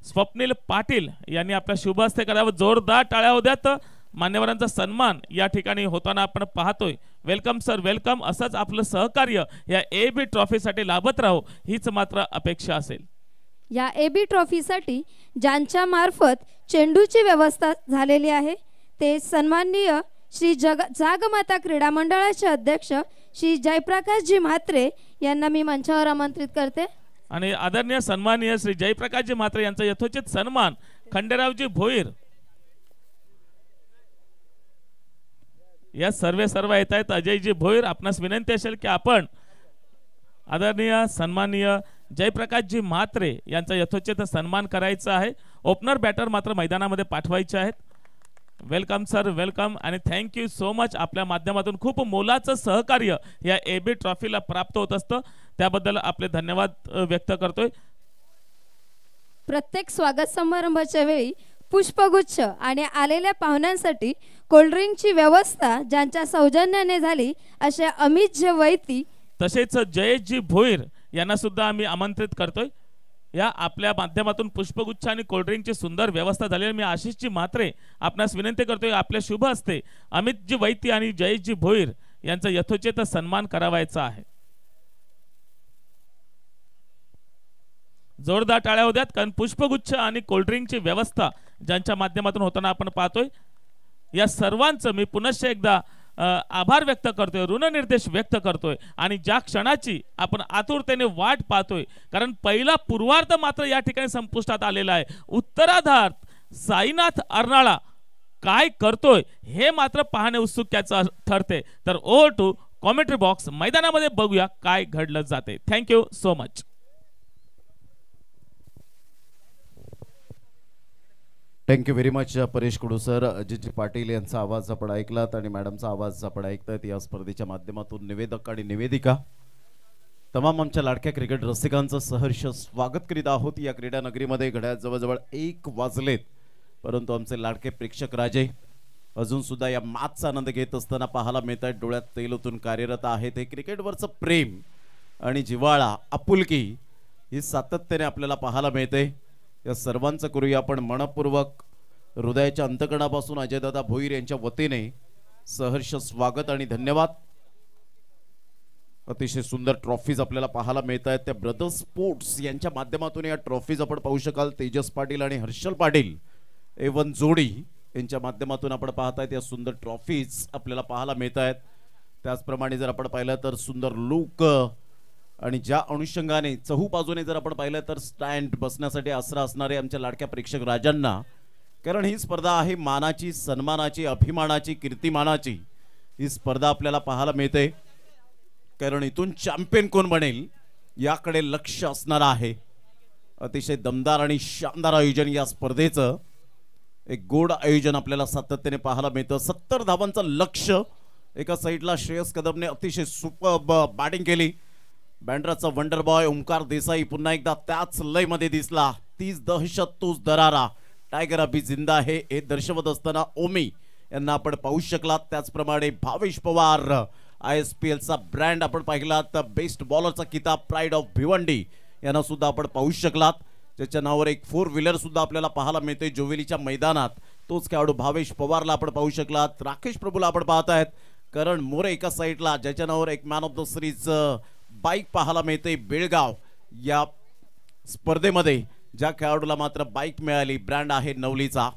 स्वप्नील पाटील यांनी आपल्या शुभ हस्ते करावं. जोरदार टाळ्या होऊ द्यात. मान्यवरांचा सन्मान या ठिकाणी होताना आपण पाहतोय. Welcome sir, welcome. असंच आपलं सहकार्य या एबी ट्रॉफीसाठी लाभत राहो हीच मात्र अपेक्षा असेल. या एबी ट्रॉफीसाठी ज्यांच्या मार्फत चेंडूची व्यवस्था झालेली आहे ते सन्माननीय श्री जागमाता क्रीडा मंडळाचे अध्यक्ष श्री जयप्रकाशजी म्हात्रे यांना मी मंचावर आमंत्रित करते. आणि आदरणीय सन्माननीय श्री जयप्रकाशजी म्हात्रे यांचा यथोचित सन्मान खंडेरावजी भोईर या सर्व येत आहेत. अजयजी भोईर आपणास विनंती असेल की आपण आदरणीय सन्माननीय जयप्रकाशजी म्हात्रे यांचा यथोचित सन्मान करायचा आहे. ओपनर बॅटर मात्र मैदानामध्ये पाठवायचे आहेत. वेलकम सर, वेलकम आणि थँक्यू सो मच. आपल्या माध्यमातून खूप मोलाचं सहकार्य या एबी ट्रॉफीला प्राप्त होत असतं, त्याबद्दल आपले धन्यवाद व्यक्त करतोय. प्रत्येक स्वागत समारंभाच्या वेळी पुष्पगुच्छ आणि आलेल्या पाहुण्यांसाठी कोल्ड्रिंकची व्यवस्था ज्यांच्या सौजन्याने झाली असे अमितजी वैती तसेच जयेशजी भोईर यांना सुद्धा आम्ही आमंत्रित करतोय. या आपल्या माध्यमातून पुष्पगुच्छ आणि कोल्ड्रिंकची सुंदर व्यवस्था झाली. मी आशिषजी म्हात्रे आपणास विनंती करतोय आपल्या शुभ हस्ते अमितजी वैती आणि जयेशजी भोईर यांचा यथोचित सन्मान करावायचा आहे. जोरदार टाळ्या होत्यात, कारण पुष्पगुच्छ आणि कोल्ड्रिंकची व्यवस्था ज्यांच्या माध्यमातून होताना आपण पाहतोय. या सर्वांचं मी पुनश्च एकदा आभार व्यक्त करतोय, ऋणनिर्देश व्यक्त करतोय. आणि ज्या क्षणाची आपण आतुरतेने वाट पाहतोय, कारण पहिला पूर्वार्ध मात्र या ठिकाणी संपुष्टात आलेला आहे. उत्तरार्धात साईनाथ अर्नाळा काय करतोय हे मात्र पाहणे उत्सुकतेचं ठरते. तर ओव्हर टू कॉमेंट्री बॉक्स, मैदानामध्ये बघूया काय घडलं जाते. Thank you so much. Thank you very much Paresh Kudu sir. Ajitji Patil यांचा आवाज आपण ऐकलात आणि मॅडमचा आवाज आपण ऐकतायत. या स्पर्धेच्या माध्यमातून निवेदक आणि निवेदिका तमाम आमच्या लाडक्या क्रिकेट रसिकांचं सहर्ष स्वागत करीत आहोत. या क्रीडा नगरीमध्ये घड्याळ जवळजवळ 1 वाजलेत, परंतु आमचे लाडके प्रेक्षक राजे अजून सुद्धा या मॅचचा आनंद घेत असताना पाहायला मिळत आहेत. डोळ्यात तेल ओतून कार्यरत आहेत. हे क्रिकेटवरचं प्रेम आणि जिव्हाळा, आपुलकी ही सातत्याने आपल्याला पाहायला मिळते. या सर्वांचं करूया आपण मनपूर्वक हृदयाच्या अंतकणापासून अजयदादा भोईर यांच्या वतीने सहर्ष स्वागत आणि धन्यवाद. अतिशय सुंदर ट्रॉफीज आपल्याला पाहायला मिळत आहेत. त्या ब्रदर्स स्पोर्ट्स यांच्या माध्यमातून या ट्रॉफीज आपण पाहू शकाल. तेजस पाटील आणि हर्षल पाटील एवन जोडी यांच्या माध्यमातून आपण पाहतायत या सुंदर ट्रॉफीज आपल्याला पाहायला मिळत आहेत. त्याचप्रमाणे जर आपण पाहिलं तर सुंदर लुक आणि ज्या अनुषंगाने चहूबाजूने जर आपण पाहिलं तर स्टँड बसण्यासाठी आसरा असणारे आमच्या लाडक्या प्रेक्षक राजांना, कारण ही स्पर्धा आहे मानाची, सन्मानाची, अभिमानाची, कीर्तिमानाची. ही स्पर्धा आपल्याला पाहायला मिळते, कारण इथून चॅम्पियन कोण बनेल याकडे लक्ष असणार आहे. अतिशय दमदार आणि शानदार आयोजन या स्पर्धेचं. एक गोड आयोजन आपल्याला सातत्याने पाहायला मिळतं. 70 धावांचं लक्ष्य. एका साईडला श्रेयस कदमने अतिशय सुपर बॅटिंग केली. बँड्राचा वंडर बॉय ओंकार देसाई पुन्हा एकदा त्याच लय मध्ये दिसला. तीच दहशत तोच दरारा, टायगर अभी जिंदा आहे हे दर्शवत असताना ओमी यांना आपण पाहू शकलात. त्याचप्रमाणे भावेश पवार ISPL चा ब्रँड आपण पाहिलात. बेस्ट बॉलरचा किताब प्राईड ऑफ भिवंडी यांना सुद्धा आपण पाहू शकलात. ज्याच्या नावावर एक 4 व्हीलर सुद्धा आपल्याला पाहायला मिळते जोवेलीच्या मैदानात. तोच खेळाडू भावेश पवारला आपण पाहू शकलात. राकेश प्रभूला आपण पाहतायत. करण मोरे एका साईडला ज्याच्या नावावर एक man of the series bike पाहायला मिळते. बेळगाव या स्पर्धेमध्ये ज्या खेळाडूला मात्र बाईक मिळाली ब्रँड आहे नवलीचा.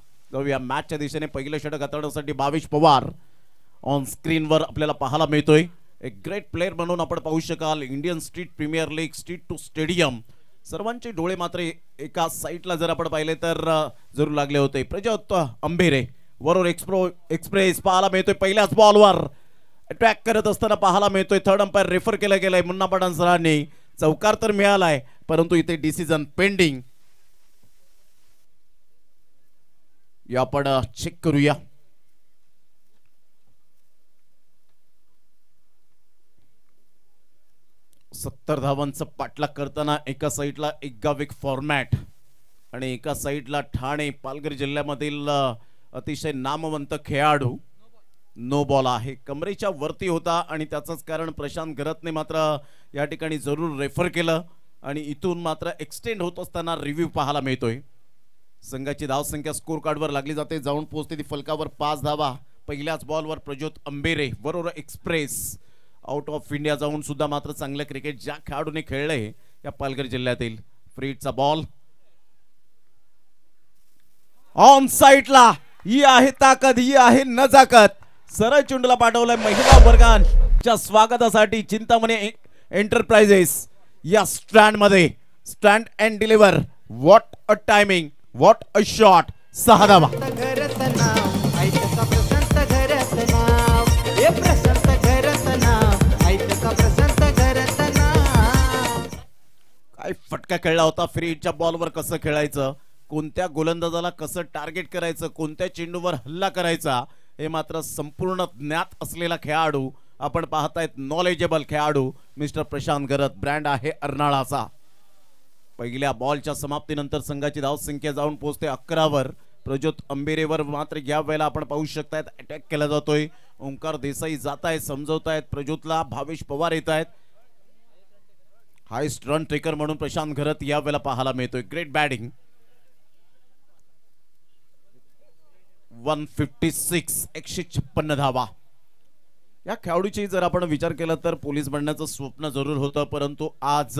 या मॅचच्या दिशेने पहिलं षटक हाताळण्यासाठी भावेश पवार ऑन स्क्रीनवर आपल्याला पाहायला मिळतोय. एक ग्रेट प्लेअर म्हणून आपण पाहू शकाल. Indian street premier league, street to stadium, सर्वांचे डोळे मात्र एका साईडला जर आपण पाहिले तर जरूर लागले होते. प्रजोत अंबेरे वरोर एक्सप्रेस पाहायला मिळतोय. पहिल्याच बॉलवर अटॅक करत असताना पाहायला मिळतोय. थर्ड अंपायर रेफर केलं गेलंय मुन्ना पठाण सरांनी. चौकार तर मिळालाय परंतु इथे डिसिजन पेंडिंग. या आपण चेक करूया. सत्तर धावांचं पाठलाग करताना एका साईडला एक गाव एक फॉर्मॅट आणि एका साईडला ठाणे पालघर जिल्ह्यामधील अतिशय नामवंत खेळाडू. नो बॉल आहे, कमरेच्या वरती होता आणि त्याचंच कारण प्रशांत घरतने मात्र या ठिकाणी जरूर रेफर केलं आणि इथून मात्र एक्सटेंड होत असताना रिव्ह्यू पाहायला मिळतोय. संघाची धावसंख्या स्कोर कार्डवर लागली जाते. जाऊन पोहोचते ती फलकावर 5 धावा. पहिल्याच बॉलवर Prajyot Ambere Warora express out of India जाऊन सुद्धा मात्र चांगलं क्रिकेट ज्या खेळाडूने खेळलंय या पालघर जिल्ह्यातील. फ्रीडचा बॉल ऑन साइडला. ही आहे ताकद, ही आहे नजाकत. सरळ चेंडूला पाठवलंय महिला वर्गाच्या स्वागतासाठी चिंतामणी एंटरप्राइजेस या स्टँड मध्ये. Stand and deliver. What a timing, what a shot. 6 धावा. काय फटका खेळला होता. फ्रीडच्या बॉलवर कसं खेळायचं, कोणत्या गोलंदाजाला कसं टार्गेट करायचं, कोणत्या चेंडूवर हल्ला करायचा हे मात्र संपूर्ण ज्ञात असलेला खेळाडू आपण पाहतायत. नॉलेजेबल खेळाडू मिस्टर प्रशांत घरत. ब्रँड आहे अर्नाळाचा. पहिल्या बॉलच्या समाप्तीनंतर संघाची धावसंख्या जाऊन पोहोचते 11वर. प्रज्योत अंबेरेवर मात्र या वेळेला आपण पाहू शकतायत अटॅक केला जातोय. ओंकार देसाई जात आहेत, समजवतायत प्रज्योतला. भावेश पवार येत आहेत. हायस्ट रन टेकर म्हणून प्रशांत घरत या वेळेला पाहायला मिळतोय. Great batting. 156 156 धावा. या खेळाडूची जर आपण विचार केला तर पोलीस बनण्याचं स्वप्न जरूर होतं परंतु आज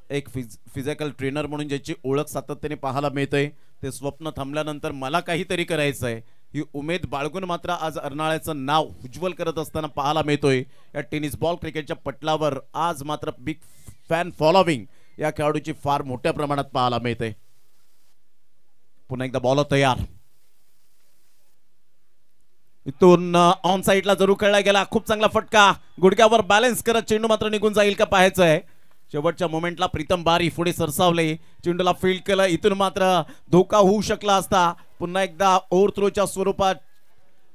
एक फिजिकल ट्रेनर म्हणून ज्याची ओळख सातत्याने पाहायला मिळते ते स्वप्न थांबल्यानंतर मला काहीतरी करायचं आहे ही उमेद बाळगून मात्र आज अर्नाळ्याचं नाव उज्ज्वल करत असताना पाहायला मिळतोय. या टेनिस बॉल क्रिकेटच्या पटलावर आज मात्र बिग फॅन फॉलोविंग या खेळाडूची फार मोठ्या प्रमाणात पाहायला मिळते. पुन्हा एकदा बॉलर तयार. इथून ऑन साइडला जरूर खेळला गेला. खूप चांगला फटका. गुडघ्यावर बॅलन्स करत चेंडू मात्र निघून जाईल का पाहायचं आहे. शेवटच्या मोमेंटला प्रीतम बारी पुढे सरसावले. चेंडूला फील्ड केलं. इथून मात्र धोका होऊ शकला असता. पुन्हा एकदा ओव्हर थ्रोच्या स्वरूपात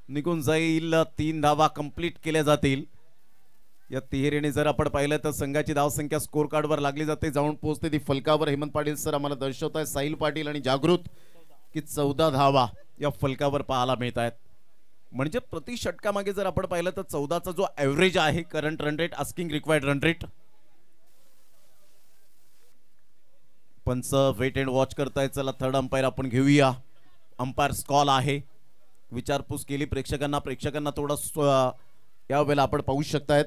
निघून जाईल. 3 धावा कंप्लीट केल्या जातील. या तिहेरीने जर आपण पाहिलं तर संघाची धावसंख्या स्कोर कार्डवर लागली जाते. जाऊन पोहोचते ती फलकावर. हेमंत पाटील सर आम्हाला दर्शवत आहे, साहिल पाटील आणि जागृत, की 14 धावा या फलकावर पाहायला मिळत आहेत. म्हणजे प्रति षटकामागे जर आपण पाहिलं तर 14चा जो ॲव्हरेज आहे current run rate, asking required run rate. पंच वेट अँड वॉच करताय. चला थर्ड अंपायर आपण घेऊया. अंपायर कॉल आहे. विचारपूस केली प्रेक्षकांना थोडं यावेळेला आपण पाहू शकतायत.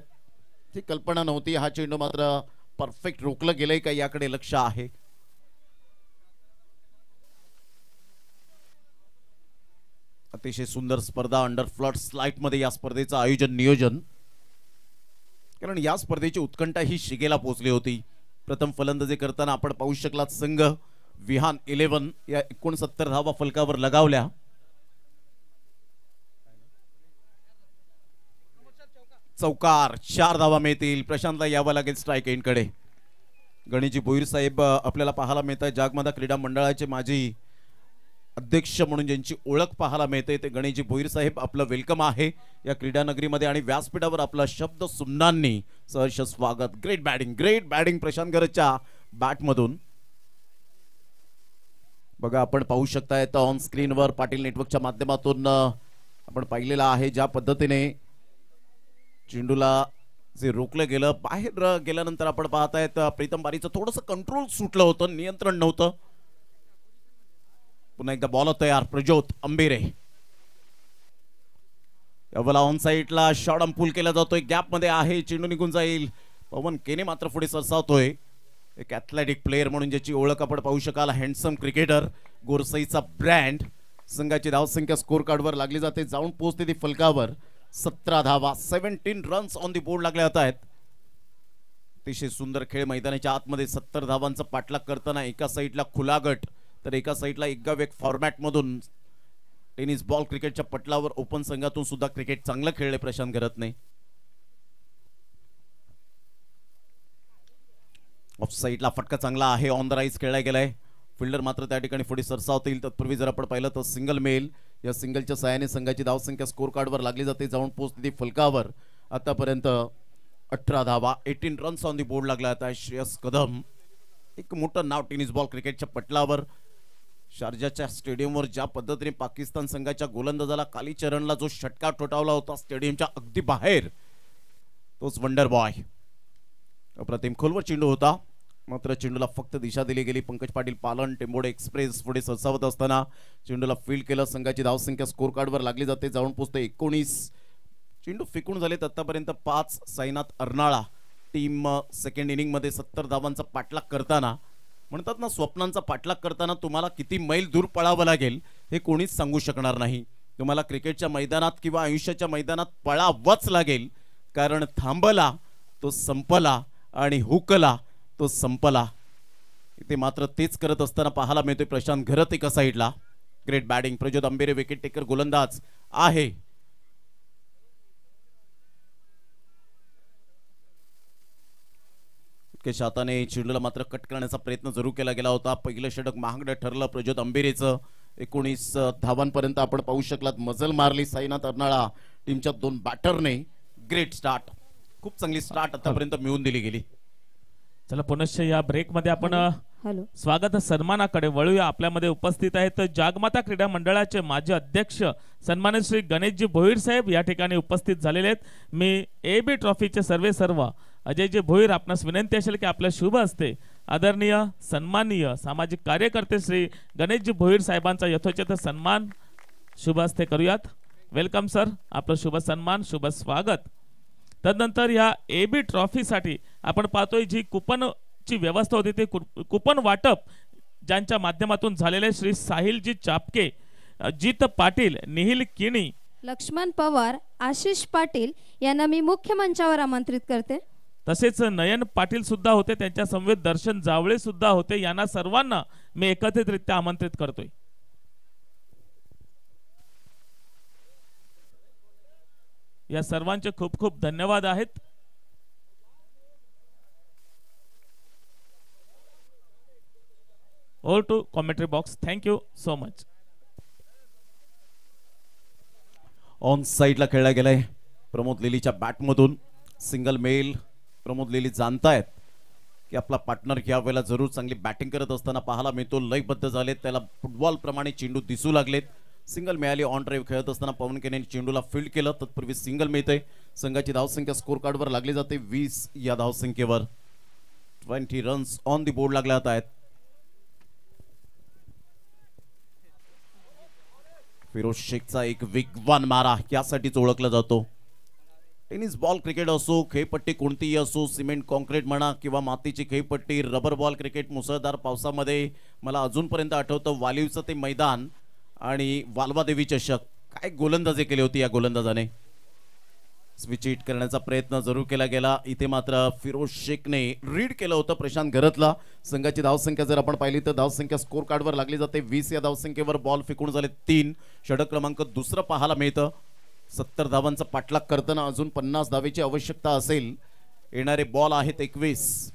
ती कल्पना नव्हती. हा चेंडू मात्र परफेक्ट रोखलं गेलंय का याकडे लक्ष आहे. अतिशय सुंदर स्पर्धा अंडर फ्लड स्लाइट मध्ये या स्पर्धेचं आयोजन नियोजन, कारण या स्पर्धेची उत्कंठा ही शिगेला पोहोचली होती. प्रथम फलंदाजी करताना आपण पाहू शकलात संघ विहान 11 या 69 धावा फलकावर लगावल्या. चौकार. 4 धावा मिळतील. प्रशांतला यावं लागेल स्ट्राईक एंडकडे. गणेशजी भोईर साहेब आपल्याला पाहायला मिळत आहे. जागमाता क्रीडा मंडळाचे माजी अध्यक्ष म्हणून ज्यांची ओळख पाहायला मिळते ते गणेशजी भोईर साहेब, आपलं वेलकम आहे या क्रीडा नगरीमध्ये आणि व्यासपीठावर आपला शब्द सुमनांनी सहर्ष स्वागत. ग्रेट बॅटिंग प्रशांत गरजच्या बॅटमधून. बघा आपण पाहू शकताय तर ऑन स्क्रीनवर पाटील नेटवर्कच्या माध्यमातून आपण पाहिलेलं आहे ज्या पद्धतीने चेंडूला जे रोखलं गेलं, बाहेर गेल्यानंतर आपण पाहतायत प्रीतम बारीचं थोडंसं कंट्रोल सुटलं होतं, नियंत्रण नव्हतं. पुन्हा एकदा बॉल तयार प्रज्योत अंबेरे. यावेळेला ऑन साईडला शॉट अंपुल केला जातोय, गॅप मध्ये आहे, चेंडू निघून जाईल. पवन केने मात्र पुढे सरसावतोय. एक ॲथलेटिक प्लेअर म्हणून ज्याची ओळख आपण पाहू शकाल, हँडसम क्रिकेटर, गोरसईचा ब्रँड. संघाची धावसंख्या स्कोर कार्डवर लागली जाते, जाऊन पोहोचते ती फलकावर. 17 धावा, 17 रन्स ऑन दी बोर्ड लागले जात आहेत. अतिशय सुंदर खेळ मैदानाच्या आतमध्ये 70 धावांचा पाठलाग करताना एका साईडला खुला गट तर एका साईडला एक फॉर्मॅट मधून टेनिस बॉल क्रिकेटच्या पटलावर ओपन संघातून सुद्धा क्रिकेट चांगलं खेळले प्रशांत घरतने. ऑफ साईडला फटका चांगला आहे, ऑन द राईज खेळला गेलाय. फिल्डर मात्र त्या ठिकाणी पुढे सरसावतील. तत्पूर्वी जर आपण पाहिलं तर सिंगल मेल, या सिंगलच्या सहाय्याने संघाची धावसंख्या स्कोर कार्डवर लागली जाते, जाऊन पोहोचते ती फलकावर. आतापर्यंत 18 धावा, 18 रन्स ऑन दी बोर्ड लागला आता. श्रेयस कदम एक मोठं नाव टेनिस बॉल क्रिकेटच्या पटलावर. शारजाच्या स्टेडियमवर ज्या पद्धतीने पाकिस्तान संघाच्या गोलंदाजाला कालीचरणला जो षटकार ठोठावला होता स्टेडियमच्या अगदी बाहेर, तोच वंडर बॉय. अप्रतिम खोलवर चेंडू होता, मात्र चेंडूला फक्त दिशा दिली गेली. पंकज पाटील पालन टेंबोडे एक्सप्रेस पुढे सरसावत असताना चेंडूला फील्ड केलं. संघाची धावसंख्या स्कोर कार्डवर लागली जाते, जाऊन पोहोचते 19. चेंडू फेकून झालेत आतापर्यंत 5. Sainath Arnala team second inning मध्ये 70 धावांचा पाठलाग करताना, म्हणतात ना स्वप्नांचा पाठलाग करताना तुम्हाला किती मैल दूर पळावं लागेल हे कोणीच सांगू शकणार नाही. तुम्हाला क्रिकेटच्या मैदानात किंवा आयुष्याच्या मैदानात पळावंच लागेल, कारण थांबला तो संपला आणि हुकला तो संपला. इथे मात्र तेच करत असताना पाहायला मिळतोय प्रशांत घरत एका साईडला. Great batting Prajyot Ambere wicket taker गोलंदाज आहे. इतक्या हाताने चेंडूला मात्र कट करण्याचा प्रयत्न जरूर केला गेला होता. पहिलं षटक महागडं ठरलं प्रज्योत अंबेरेचं. 19 धावांपर्यंत आपण पाहू शकलात मजल मारली साईनाथ अर्नाळा टीमच्या 2 बॅटरने. ग्रेट स्टार्ट, खूप चांगली स्टार्ट आतापर्यंत मिळवून दिली गेली. चला पुनश्च या ब्रेक मध्ये आपण स्वागत सन्मानाकडे वळूया. आपल्यामध्ये उपस्थित आहेत जागमाता क्रीडा मंडळाचे माजी अध्यक्ष सन्मानित श्री गणेशजी भोईर साहेब या ठिकाणी उपस्थित झालेले आहेत. मी AB ट्रॉफीचे सर्व अजयजी भोईर आपणास विनंती असेल की आपल्या शुभ हस्ते आदरणीय सन्माननीय सामाजिक कार्यकर्ते श्री गणेशजी भोईर साहेबांचा यथोचित सन्मान शुभ हस्ते करूयात. वेलकम सर, आपलं शुभ सन्मान, शुभ स्वागत. तदनंतर या AB ट्रॉफीसाठी आपण पाहतोय जी कुपनची व्यवस्था होती ते कुपन वाटप ज्यांच्या माध्यमातून झालेले श्री साहिलजी चापके, जित पाटील, निहिल किणी, लक्ष्मण पवार, आशिष पाटील यांना मी मुख्य मंचावर आमंत्रित करते. तसेच नयन पाटील सुद्धा होते, त्यांच्या समवेत दर्शन जावळे सुद्धा होते. यांना सर्वांना मी एकत्रितरित्या आमंत्रित करतोय. या सर्वांचे खूप खूप धन्यवाद आहेत. All to commentary box, thank you so much. On साईडला खेळला गेलाय प्रमोद लिलीच्या बॅटमधून. सिंगल मेल प्रमोद लिली जाणतायत की आपला पार्टनर या वेळेला जरूर चांगली बॅटिंग करत असताना पाहायला मिळतो. लयबद्ध झालेत, त्याला फुटबॉल प्रमाणे चेंडू दिसू लागलेत. सिंगल मिळाली ऑन ड्राईव्ह खेळत असताना पवन केने चेंडूला फील्ड केलं. तत्पूर्वी सिंगल मिळते. संघाची धावसंख्या स्कोर कार्डवर लागली जाते 20. या धावसंख्येवर 20 रन्स ऑन दी बोर्ड लागले आहेत. फिरोज शेखचा एक वेगवान मारा यासाठीच ओळखला जातो. टेनिस बॉल क्रिकेट असो, खेळपट्टी कोणतीही असो, सिमेंट कॉन्क्रीट म्हणा किंवा मातीची खेळपट्टी, रबर बॉल क्रिकेट, मुसळधार पावसामध्ये मला अजूनपर्यंत आठवतं वालिवचं ते मैदान आणि वालवादेवी चषक. काय गोलंदाजी केली होती या गोलंदाजाने. स्विच हिट करण्याचा प्रयत्न जरूर केला गेला. इथे मात्र फिरोज शेखने रीड केलं होतं प्रशांत घरतला. संघाची धावसंख्या जर आपण पाहिली तर धावसंख्या स्कोर कार्डवर लागली जाते 20. या धावसंख्येवर बॉल फेकून झाले 3. षटक क्रमांक 2 पाहायला मिळतं. 70 धावांचा पाठलाग करताना अजून 50 धावेची आवश्यकता असेल. येणारे बॉल आहेत 21.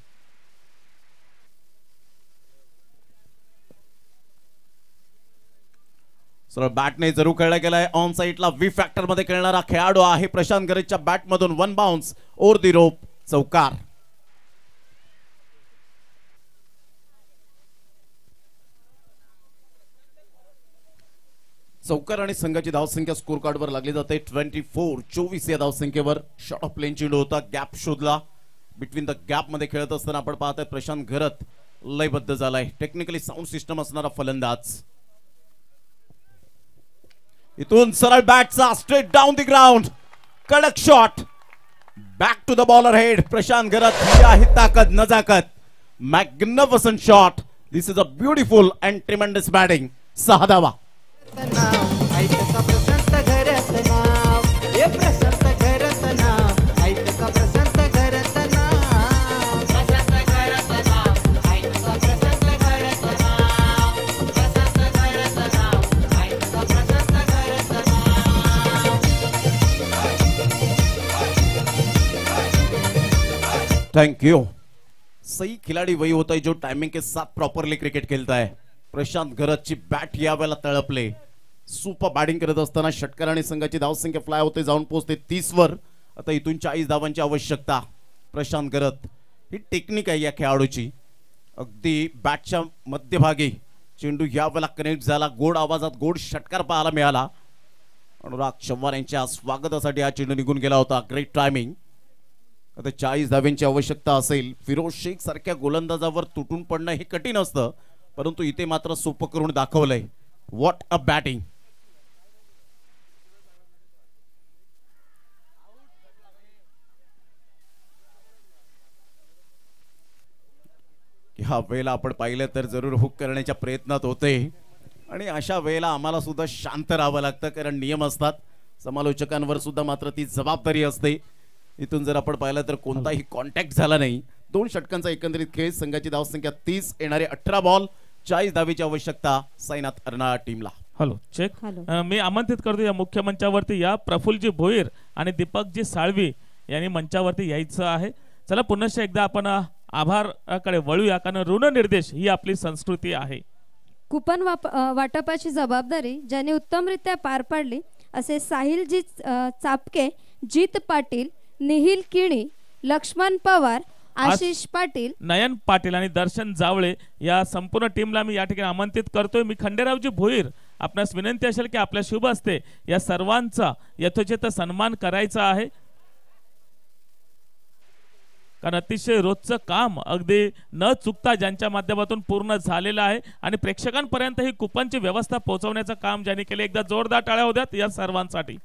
सरळ बॅटने जरूर खेळला गेलाय. ऑन साइडला व्ही फॅक्टर मध्ये खेळणारा खेळाडू आहे प्रशांत गरजच्या बॅट मधून 1 बाउन्स ओव्हर दी रोप, चौकार. चौकार आणि संघाची धावसंख्या स्कोर कार्ड वर लागली जाते 24 या धावसंख्येवर. शॉट ऑफ प्लेन चेंडू होता, गॅप शोधला. बिटवीन द गॅप मध्ये खेळत असताना आपण पाहतोय प्रशांत घरत लयबद्ध झालाय. टेक्निकली साऊंड सिस्टम असणारा फलंदाज. इथून सरळ बॅटचा स्ट्रेट डाऊन द ग्राउंड, कडक shot, back to the bowler head. Prashant Gharat ही आहे ताकद, नजाकत. Magnificent shot. This is a beautiful and tremendous batting. 6 धावा. ऐका प्रशांत घरत नाव, हे प्रशांत घरत नाव, ऐका प्रशांत घरत नाव, प्रशांत घरत नाव, ऐका प्रशांत घरत नाव, प्रशांत घरत नाव, ऐका प्रशांत घरत नाव. Thank you. सही खिलाड़ी वही होता है जो टाइमिंग के साथ प्रॉपरली क्रिकेट खेलता है. प्रशांत घरतची बॅट यावेळेला तळपले. सुपर बॅटिंग करत असताना षटकार आणि संघाची धावसंख्या फ्लाय होते, जाऊन पोहोचते 30 वर. आता इथून 40 धावांची आवश्यकता. प्रशांत घरत ही टेक्निक आहे या खेळाडूची. अगदी बॅटच्या मध्यभागी चेंडू यावेळेला कनेक्ट झाला. गोड आवाजात गोड षटकार पाहायला मिळाला. अनुराग शव्वार यांच्या स्वागतासाठी हा चेंडू निघून गेला होता. Great timing. आता 40 धाव्यांची आवश्यकता असेल. फिरोज शेख सारख्या गोलंदाजावर तुटून पडणं हे कठीण असतं, परंतु इथे मात्र सोपं करून दाखवलंय. What a batting. ह्या वेळेला आपण पाहिलं तर जरूर हुक करण्याच्या प्रयत्नात होते आणि अशा वेळेला आम्हाला सुद्धा शांत राहावं लागतं, कारण नियम असतात. समालोचकांवर सुद्धा मात्र ती जबाबदारी असते. इथून जर आपण पाहिलं तर कोणताही कॉन्टॅक्ट झाला नाही. 2 षटकांचा एकंदरीत खेळ. संघाची धावसंख्या 30, येणारे 18 बॉल, 40 धावेची आवश्यकता साईनाथ अर्नाळा टीमला. Hello check. मी आमंत्रित करतो या मुख्य मंचावरती या प्रफुल्लजी भोईर आणि दीपकजी साळवी यांनी मंचावरती यायचं आहे. चला पुन्हा एकदा आपण आभारकडे वळूया, कारण ऋणनिर्देश ही आपली संस्कृती आहे. कुपन वाटपाची जबाबदारी ज्यांनी उत्तमरित्या पार पाडली असे साहिलजी चापके, जीत पाटील, निहिल किणी, लक्ष्मण पवार, आशिष पाटील, नयन पाटील आणि दर्शन जावळे या संपूर्ण टीमला मी या ठिकाणी आमंत्रित करतोय. मी खंडेरावजी भोईर आपणास विनंती असेल की आपल्या शुभ हस्ते या सर्वांचा यथोचित सन्मान करायचा आहे, कारण अतिशय रोजचं काम अगदी न चुकता ज्यांच्या माध्यमातून पूर्ण झालेलं आहे आणि प्रेक्षकांपर्यंत ही कुपनची व्यवस्था पोहोचवण्याचं काम ज्यांनी केले. एकदा जोरदार टाळ्या होत्यात या सर्वांसाठी.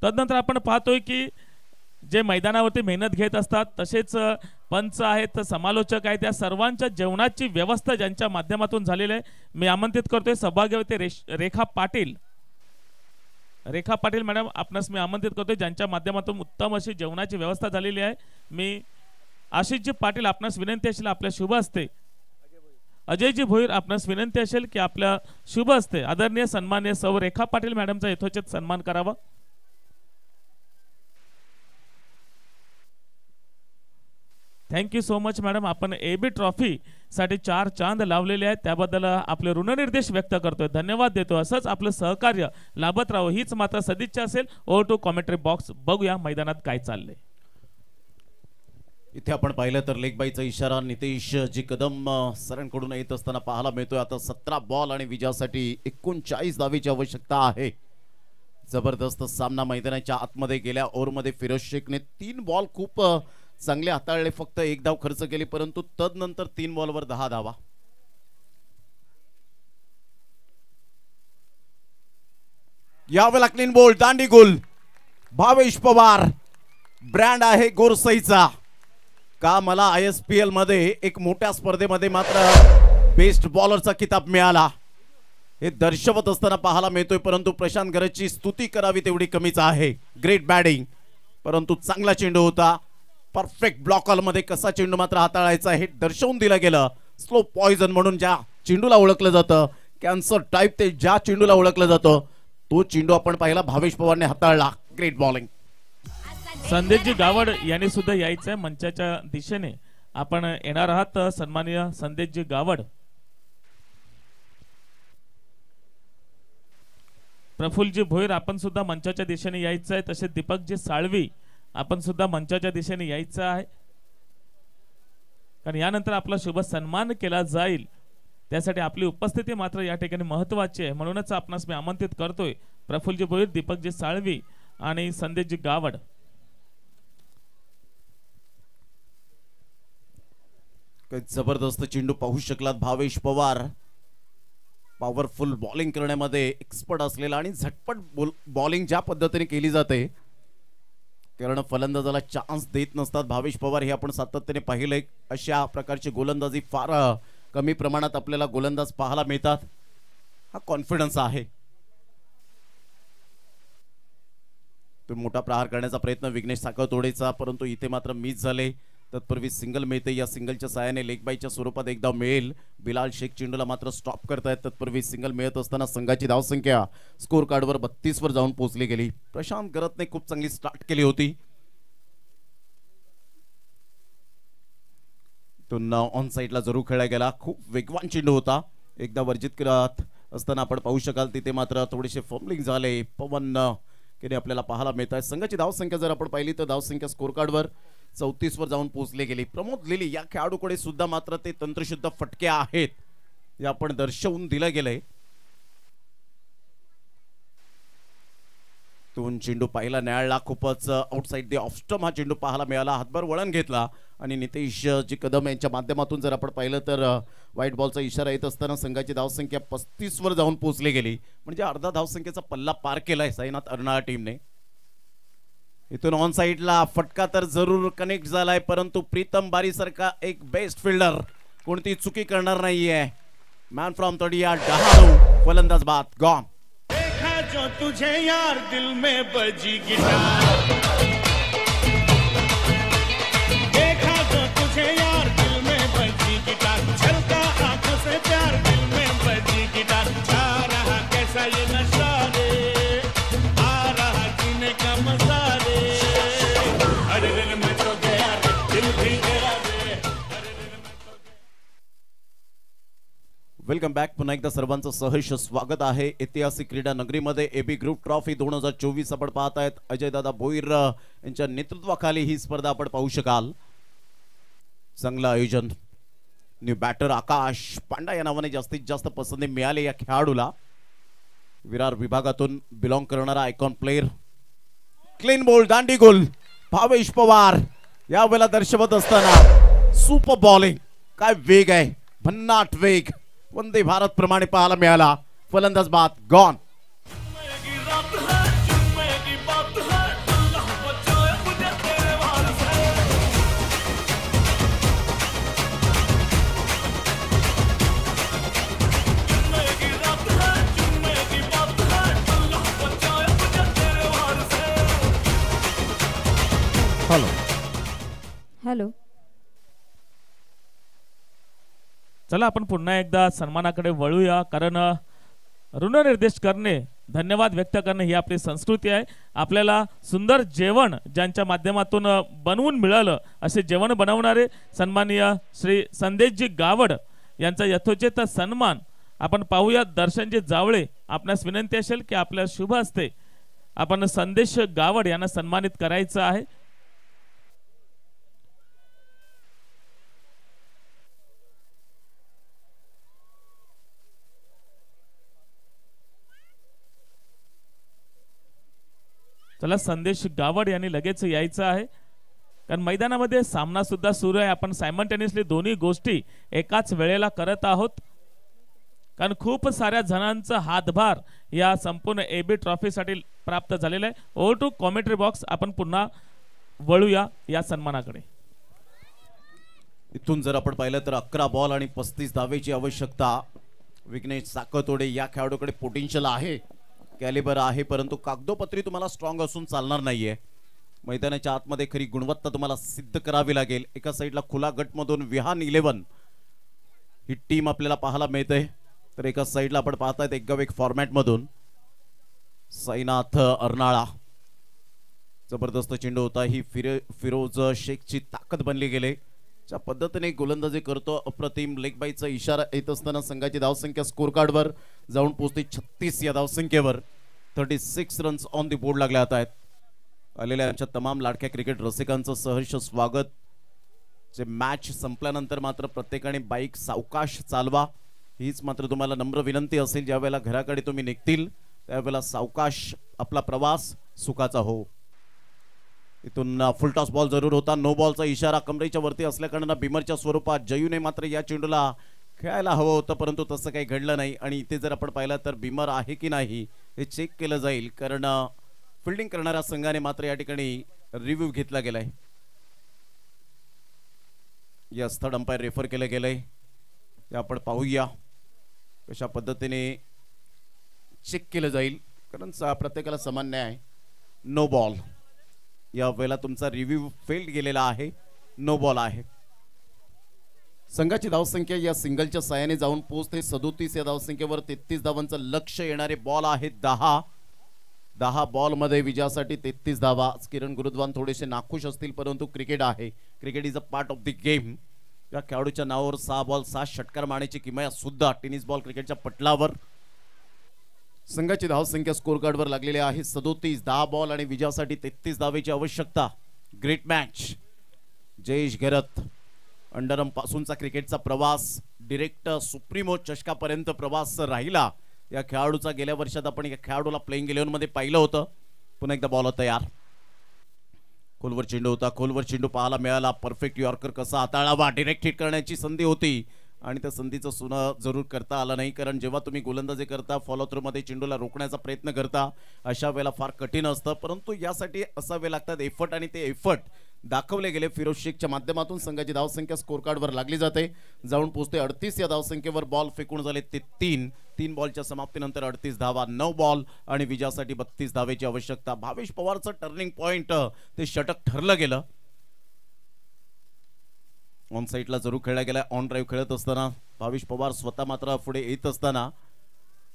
तदनंतर आपण पाहतोय की जे मैदानावरती मेहनत घेत असतात, तसेच पंच आहेत, समालोचक आहेत, या सर्वांच्या जेवणाची व्यवस्था ज्यांच्या माध्यमातून झालेली आहे. मी आमंत्रित करतोय सौभाग्यवती रेखा पाटील. रेखा पाटील मॅडम आपणास मी आमंत्रित करतोय, ज्यांच्या माध्यमातून उत्तम अशी जेवणाची व्यवस्था झालेली आहे. मी आशिषजी पाटील आपणास विनंती असेल आपल्या शुभ हस्ते. अजयजी भोईर आपणास विनंती असेल की आपल्या शुभ हस्ते आदरणीय सन्माननीय सौ रेखा पाटील मॅडमचा यथोचित सन्मान करावा. Thank you so much madam. आपण एबी ट्रॉफी साठी 4 चांद लावलेले आहेत, त्याबद्दल आपले ऋणनिर्देश व्यक्त करतोय, धन्यवाद देतो. असंच आपलं सहकार्य लाभत राहो हीच मात्र सदिच्छा असेल. Over to commentary box. बघूया मैदानात काय चाललंय. इथे आपण पाहिलं तर लेगबाईचा इशारा नितेश जी कदम सरांकडून येत असताना पाहायला मिळतोय. आता 17 बॉल आणि विजयासाठी 39 धावेची आवश्यकता आहे. जबरदस्त सामना मैदानाच्या आतमध्ये. गेल्या ओव्हरमध्ये फिरोज शेखने 3 बॉल खूप चांगले हाताळले, फक्त 1 धाव खर्च केली, परंतु तदनंतर 3 बॉलवर 10 धावा. यावेळेला क्लीन बोल, दांडी गोल. भावेश पवार ब्रँड आहे गोरसईचा. का मला ISPL मध्ये एक मोठ्या स्पर्धेमध्ये मात्र बेस्ट बॉलरचा किताब मिळाला हे दर्शवत असताना पाहायला मिळतोय, परंतु प्रशांत गरजची स्तुती करावी तेवढी कमीच आहे. ग्रेट बॅटिंग, परंतु चांगला चेंडू होता. परफेक्ट ब्लॉक मध्ये कसा चेंडू मात्र हाताळायचा हे दर्शवून दिलं गेलं. स्लो पॉइझन म्हणून ज्या चेंडूला ओळखलं जातं, कॅन्सर टाईप ते ज्या चेंडूला ओळखलं जातं, तो चेंडू आपण पाहिला भावेश पवारने हाताळला. Great bowling. संदेशजी गावड यांनी सुद्धा यायचंय मंचाच्या दिशेने आपण येणार आहात सन्माननीय संदेशजी गावड, प्रफुल्लजी भोईर आपण सुद्धा मंचाच्या दिशेने यायचं आहे. तसेच दीपकजी साळवी आपण सुद्धा मंचाच्या दिशेने यायचं आहे, कारण यानंतर आपला शुभ सन्मान केला जाईल. त्यासाठी आपली उपस्थिती मात्र या ठिकाणी महत्त्वाची आहे. म्हणूनच आपणास मी आमंत्रित करतोय प्रफुल्लजी भोईर, दीपकजी साळवी आणि संदेशजी गावड. जबरदस्त चेंडू पाहू शकलात. भावेश पवार पॉवरफुल बॉलिंग करण्यामध्ये एक्सपर्ट असलेला आणि झटपट बॉलिंग ज्या पद्धतीने केली जाते, कारण फलंदाजाला चान्स देत नसतात भावेश पवार, हे आपण सातत्याने पाहिले. अशा प्रकारची गोलंदाजी फार कमी प्रमाणात आपल्याला गोलंदाज पाहायला मिळतात. हा कॉन्फिडन्स आहे. तो मोठा प्रहार करण्याचा प्रयत्न विघ्नेश साखळतोडेचा, परंतु इथे मात्र मिस झाले. तत्पूर्वी सिंगल मिळते. या सिंगलच्या साहाय्याने लेग बायच्या स्वरूपात एकदा मिळेल. बिलाल शेख चेंडूला मात्र स्टॉप करतायत. तत्पूर्वी सिंगल मिळत असताना संघाची धावसंख्या स्कोर कार्डवर 32 वर जाऊन पोहोचली गेली. प्रशांत गरतने खूप चांगली स्टार्ट केली होती. तो ऑन साइडला जरूर खेळला गेला. खूप वेगवान चेंडू होता. एकदा वर्जित करत असताना आपण पाहू शकाल तिथे मात्र थोडेसे फॉर्मलिंग झाले. पवन केने आपल्याला पाहायला मिळत आहे. संघाची धावसंख्या जर आपण पाहिली तर धावसंख्या स्कोर कार्डवर 34 वर जाऊन पोहोचले गेली. प्रमोद लिली या खेळाडूकडे सुद्धा मात्र ते तंत्रशुद्ध फटके आहेत, हे आपण दर्शवून दिलं गेलंय. दोन चेंडू पाहिला न्यायालयाला. खूपच आउटसाइड द ऑफ स्टंप हा चेंडू पाहायला मिळाला. हातभर वळण घेतला आणि नितेश जी कदम यांच्या माध्यमातून जर आपण पाहिलं तर व्हाईट बॉलचा इशारा येत असताना संघाची धावसंख्या 35 वर जाऊन पोहोचली गेली. म्हणजे अर्धा धावसंख्येचा पल्ला पार केलाय साईनाथ अर्नाळा टीमने. इथून ऑन साइडला फटका तर जरूर कनेक्ट झालाय, परंतु प्रीतम बारी सारखा एक बेस्ट फिल्डर कोणती चुकी करणार नाहीये. मॅन फ्रॉम 30 यार्ड डहाणू, फलंदाज बाद गॉन. देखा जो तुझे यार दिल में बजी गिटार, देखा जो तुझे यार दिल में बजी गिटार, छलका आंखों से प्यार दिल में बजी गिटार. छा रहा कैसा ये नशा रे, आ रहा जीने का मजा रे. अरे रे मैं तो गया रे, दिल भी गया रे. Welcome back. पुन्हा एकदा सर्वांचं सहर्ष स्वागत आहे ऐतिहासिक क्रीडा नगरीमध्ये. एबी ग्रुप ट्रॉफी 2024 आपण पाहत आहेत. अजयदादा भोईर यांच्या नेतृत्वाखाली ही स्पर्धा आपण पाहू शकाल. चांगलं आयोजन. न्यू बॅटर आकाश पांडा या नावाने जास्तीत जास्त पसंती मिळाली या खेळाडूला. विरार विभागातून बिलॉंग करणारा आयकॉन प्लेयर. क्लीन बॉल, दांडी गोल. भावेश पवार यावेळेला दर्शवत असताना सुपर बॉलिंग. काय वेग आहे, भन्नाट वेग. वंदे भारत प्रमाणे पाहायला मिळाला. फलंदाज बाद गॉन. Hello hello. चला आपण पुन्हा एकदा सन्मानाकडे वळूया, कारण ऋणनिर्देश करणे, धन्यवाद व्यक्त करणे ही आपली संस्कृती आहे. आपल्याला सुंदर जेवण ज्यांच्या माध्यमातून बनवून मिळालं असे जेवण बनवणारे सन्माननीय श्री संदेशजी गावड यांचा यथोचित सन्मान आपण पाहूया. दर्शनजी जावळे, आपणास विनंती असेल की आपल्या शुभ हस्ते आपण संदेश गावड यांना सन्मानित करायचं आहे. चला संदेश गावड यांनी लगेच यायचं आहे, कारण मैदानामध्ये सामना सुद्धा सुरू आहे. आपण सायमल्टेनियसली दोन्ही गोष्टी एकाच वेळेला करत आहोत, कारण खूप साऱ्या जणांचा हातभार या संपूर्ण एबी ट्रॉफीसाठी प्राप्त झालेला आहे. Over to commentary box. आपण पुन्हा वळूया या सन्मानाकडे. इथून जर आपण पाहिलं तर 11 बॉल आणि 35 धावेची आवश्यकता. विघ्नेश साखळतोडे या खेळाडूकडे पोटेन्शियल आहे, कॅलिबर आहे, परंतु कागदोपत्री तुम्हाला स्ट्रॉंग असून चालणार नाहीये. मैदानाच्या आतमध्ये खरी गुणवत्ता तुम्हाला सिद्ध करावी लागेल. एका साईडला खुला गटमधून विहान 11 ही टीम आपल्याला पाहायला मिळते, तर एका साईडला आपण पाहतायत एक गाव एक फॉर्मॅट मधून साईनाथ अर्नाळा. जबरदस्त चेंडू होता. ही फिरोज शेखची ताकद बनली गेले. ज्या पद्धतीने गोलंदाजी करतो अप्रतिम. लेग बाईचा इशारा येत असताना संघाची धावसंख्या स्कोर कार्डवर जाऊन पोहोचते 36 या धावसंख्येवर. 36 रन्स ऑन द बोर्ड लागले आहेत. आलेल्या आमच्या तमाम लाडक्या क्रिकेट रसिकांचं सहर्ष स्वागत. जे मॅच संपल्यानंतर मात्र प्रत्येकाने बाईक सावकाश चालवा हीच मात्र तुम्हाला नम्र विनंती असेल. ज्या वेळेला घराकडे तुम्ही निघतील त्यावेळेला सावकाश आपला प्रवास सुखाचा हो. इथून फुल टॉस बॉल जरूर होता. नो बॉलचा इशारा कमरेच्या वरती असल्याकारणानं बिमरच्या स्वरूपात जयूने मात्र या चेंडूला खेळायला हवं होतं, परंतु तसं काही घडलं नाही. आणि इथे जर आपण पाहिलं तर बिमर आहे की नाही हे चेक केलं जाईल, कारण फिल्डिंग करणाऱ्या संघाने मात्र या ठिकाणी रिव्ह्यू घेतला गेलाय. या स्थळ अंपायर रेफर केलं गेलंय. हे आपण पाहूया कशा पद्धतीने चेक केलं जाईल, कारण प्रत्येकाला समान न्याय. No ball. या वेळेला तुमचा रिव्ह्यू फेल्ड गेलेला आहे. नो बॉल आहे. संघाची धावसंख्या या सिंगलच्या साहाय्याने जाऊन पोहोचते 37 या धावसंख्येवर. 33 धावांचं लक्ष येणारे बॉल आहेत 10 बॉल मध्ये विजयासाठी 33 धावा. किरण गुरुद्वान थोडेसे नाखुश असतील, परंतु क्रिकेट आहे. Cricket is a part of the game. या खेळाडूच्या नावावर 6 बॉल 6 षटकार मारण्याची किमया सुद्धा टेनिस बॉल क्रिकेटच्या पटलावर. संघाची धावसंख्या स्कोर कार्डवर लागलेली आहे 37. 10 बॉल आणि विजयासाठी 33 धावेची आवश्यकता. Great match. जयेश घरत अंडरम पासूनचा क्रिकेटचा प्रवास डिरेक्ट सुप्रीमो चषकापर्यंत प्रवास राहिला. या खेळाडूचा गेल्या वर्षात आपण या खेळाडूला प्लेइंग 11 मध्ये पाहिलं होतं. पुन्हा एकदा बॉल तयार. खोलवर चेंडू होता. खोलवर चेंडू पाहायला मिळाला. परफेक्ट यॉर्कर कसा हाताळावा. डिरेक्ट हिट करण्याची संधी होती आणि त्या संधीचं सुना जरूर करता आलं नाही, कारण जेव्हा तुम्ही गोलंदाजी करता फॉलो थ्रू मध्ये चेंडूला रोखण्याचा प्रयत्न करता अशा वेळेला फार कठीण असतं, परंतु यासाठी असावे लागतात एफर्ट आणि ते एफर्ट दाखवले गेले. फिरोज शेखच्या माध्यमातून संघाची धावसंख्या स्कोर कार्डवर लागली जाते. जाऊन पोहोचते 38 या धावसंख्येवर. बॉल फेकून झाले ते 3 बॉलच्या समाप्तीनंतर 38 धावा. 9 बॉल आणि विजयासाठी 32 धावेची आवश्यकता. भावेश पवारचं टर्निंग पॉइंट ते षटक ठरलं गेलं. ऑन साईडला जरूर खेळला गेला. ऑन ड्राईव्ह खेळत असताना भावेश पवार स्वतः मात्र पुढे येत असताना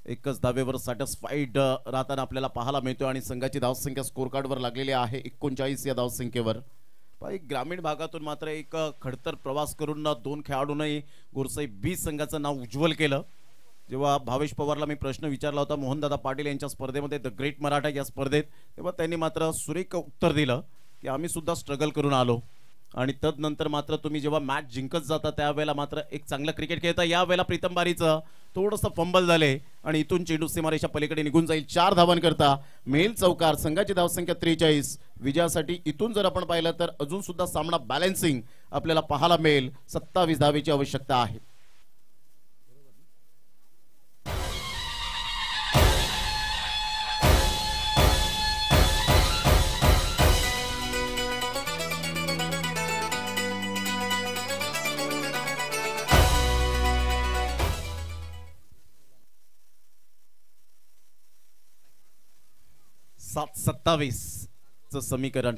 एकच धावेवर सॅटिस्फाईड राहताना आपल्याला पाहायला मिळतो आणि संघाची धावसंख्या स्कोर कार्डवर लागलेली आहे 39 या धावसंख्येवर. ग्रामीण भागातून मात्र एक खडतर प्रवास करून 2 खेळाडूंनी गोरसाई बी संघाचं नाव उज्ज्वल केलं. जेव्हा भावेश पवारला मी प्रश्न विचारला होता मोहनदादा पाटील यांच्या स्पर्धेमध्ये द ग्रेट मराठा या स्पर्धेत, तेव्हा त्यांनी मात्र सुरेख उत्तर दिलं की आम्ही सुद्धा स्ट्रगल करून आलो आणि तदनंतर मात्र तुम्ही जेव्हा मॅच जिंकत जाता त्यावेळेला मात्र एक चांगलं क्रिकेट खेळता. यावेळेला प्रीतम बारीचं थोडंसं फंबल झाले आणि इथून चेंडू सीमारेषा पलीकडे निघून जाईल. 4 धावांकरता मेल चौकार. संघाची धावसंख्या 43. विजयासाठी इथून जर आपण पाहिलं तर अजून सुद्धा सामना बॅलन्सिंग आपल्याला पाहायला मिळेल. 27 धावेची आवश्यकता आहे. सात 27 चं समीकरण.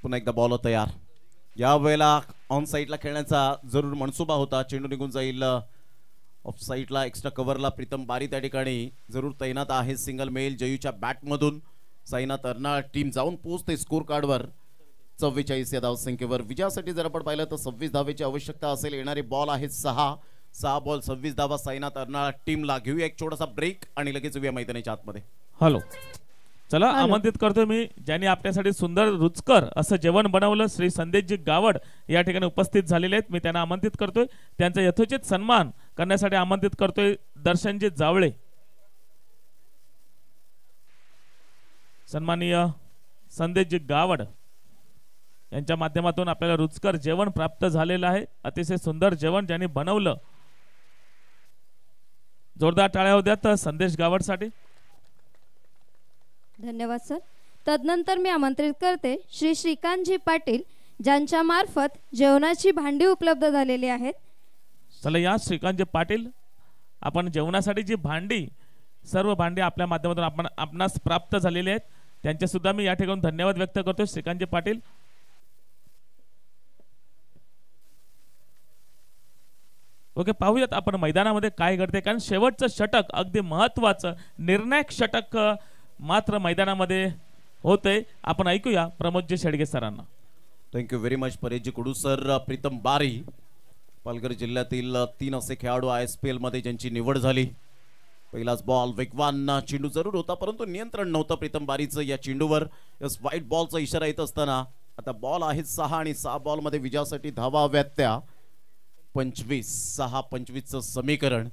पुन्हा एकदा बॉल तयार. या वेळेला ऑन साईडला खेळण्याचा जरूर मनसुबा होता. चेंडू निघून जाईल ऑफ साईडला. एक्स्ट्रा कव्हरला प्रीतम बारी त्या ठिकाणी जरूर तैनात आहे. सिंगल मेल जयूच्या बॅटमधून साईनाथ अर्नाळ टीम जाऊन पोहोचते स्कोर कार्डवर 44 या धावसंख्येवर. विजयासाठी जर आपण पाहिलं तर 26 धावेची आवश्यकता असेल. येणारे बॉल आहेत 6 बॉल 26 धावा साईनाथ अर्नाळ टीमला. घेऊया एक छोटासा ब्रेक आणि लगेच येऊया मैदानाच्या आतमध्ये. हॅलो, चला आमंत्रित करतोय मी ज्यांनी आपल्यासाठी सुंदर रुचकर असं जेवण बनवलं श्री संदेशजी गावड या ठिकाणी उपस्थित झालेले आहेत. मी त्यांना आमंत्रित करतोय. त्यांचा यथोचित सन्मान करण्यासाठी आमंत्रित करतोय दर्शनजी जावळे. सन्माननीय संदेशजी गावड यांच्या माध्यमातून आपल्याला रुचकर जेवण प्राप्त झालेलं आहे. अतिशय सुंदर जेवण ज्यांनी बनवलं. जोरदार टाळ्या होत्यात संदेश गावडसाठी. धन्यवाद सर. तदनंतर मी आमंत्रित करते श्री श्रीकांतजी पाटील ज्यांच्या मार्फत जेवणाची भांडी उपलब्ध झालेली आहेत. चला या श्रीकांतजी पाटील, आपण जेवणासाठी जी भांडी सर्व भांडी आपल्या माध्यमातून आपणास प्राप्त झालेली आहेत त्यांचे सुद्धा मी या ठिकाणी धन्यवाद व्यक्त करतो. श्रीकांतजी पाटील. ओके, पाहूयात आपण मैदानामध्ये काय घडते, कारण शेवटचं षटक अगदी महत्वाचं निर्णायक षटक मात्र मैदानामध्ये होते. आपण ऐकूया प्रमोदजी शेडगे सरांना. थँक्यू व्हेरी मच परेशजी कुडू सर. प्रीतम बारी पालघर जिल्ह्यातील 3 असे खेळाडू ISPL मध्ये ज्यांची निवड झाली. पहिलाच बॉल वेगवान चेंडू जरूर होता परंतु नियंत्रण नव्हतं प्रीतम बारीचं या चेंडूवर. यस व्हाईट बॉलचा इशारा येत असताना आता बॉल आहेत 6 आणि 6 बॉल मध्ये विजयासाठी धावा हव्यात त्या 25. 6-25चं समीकरण.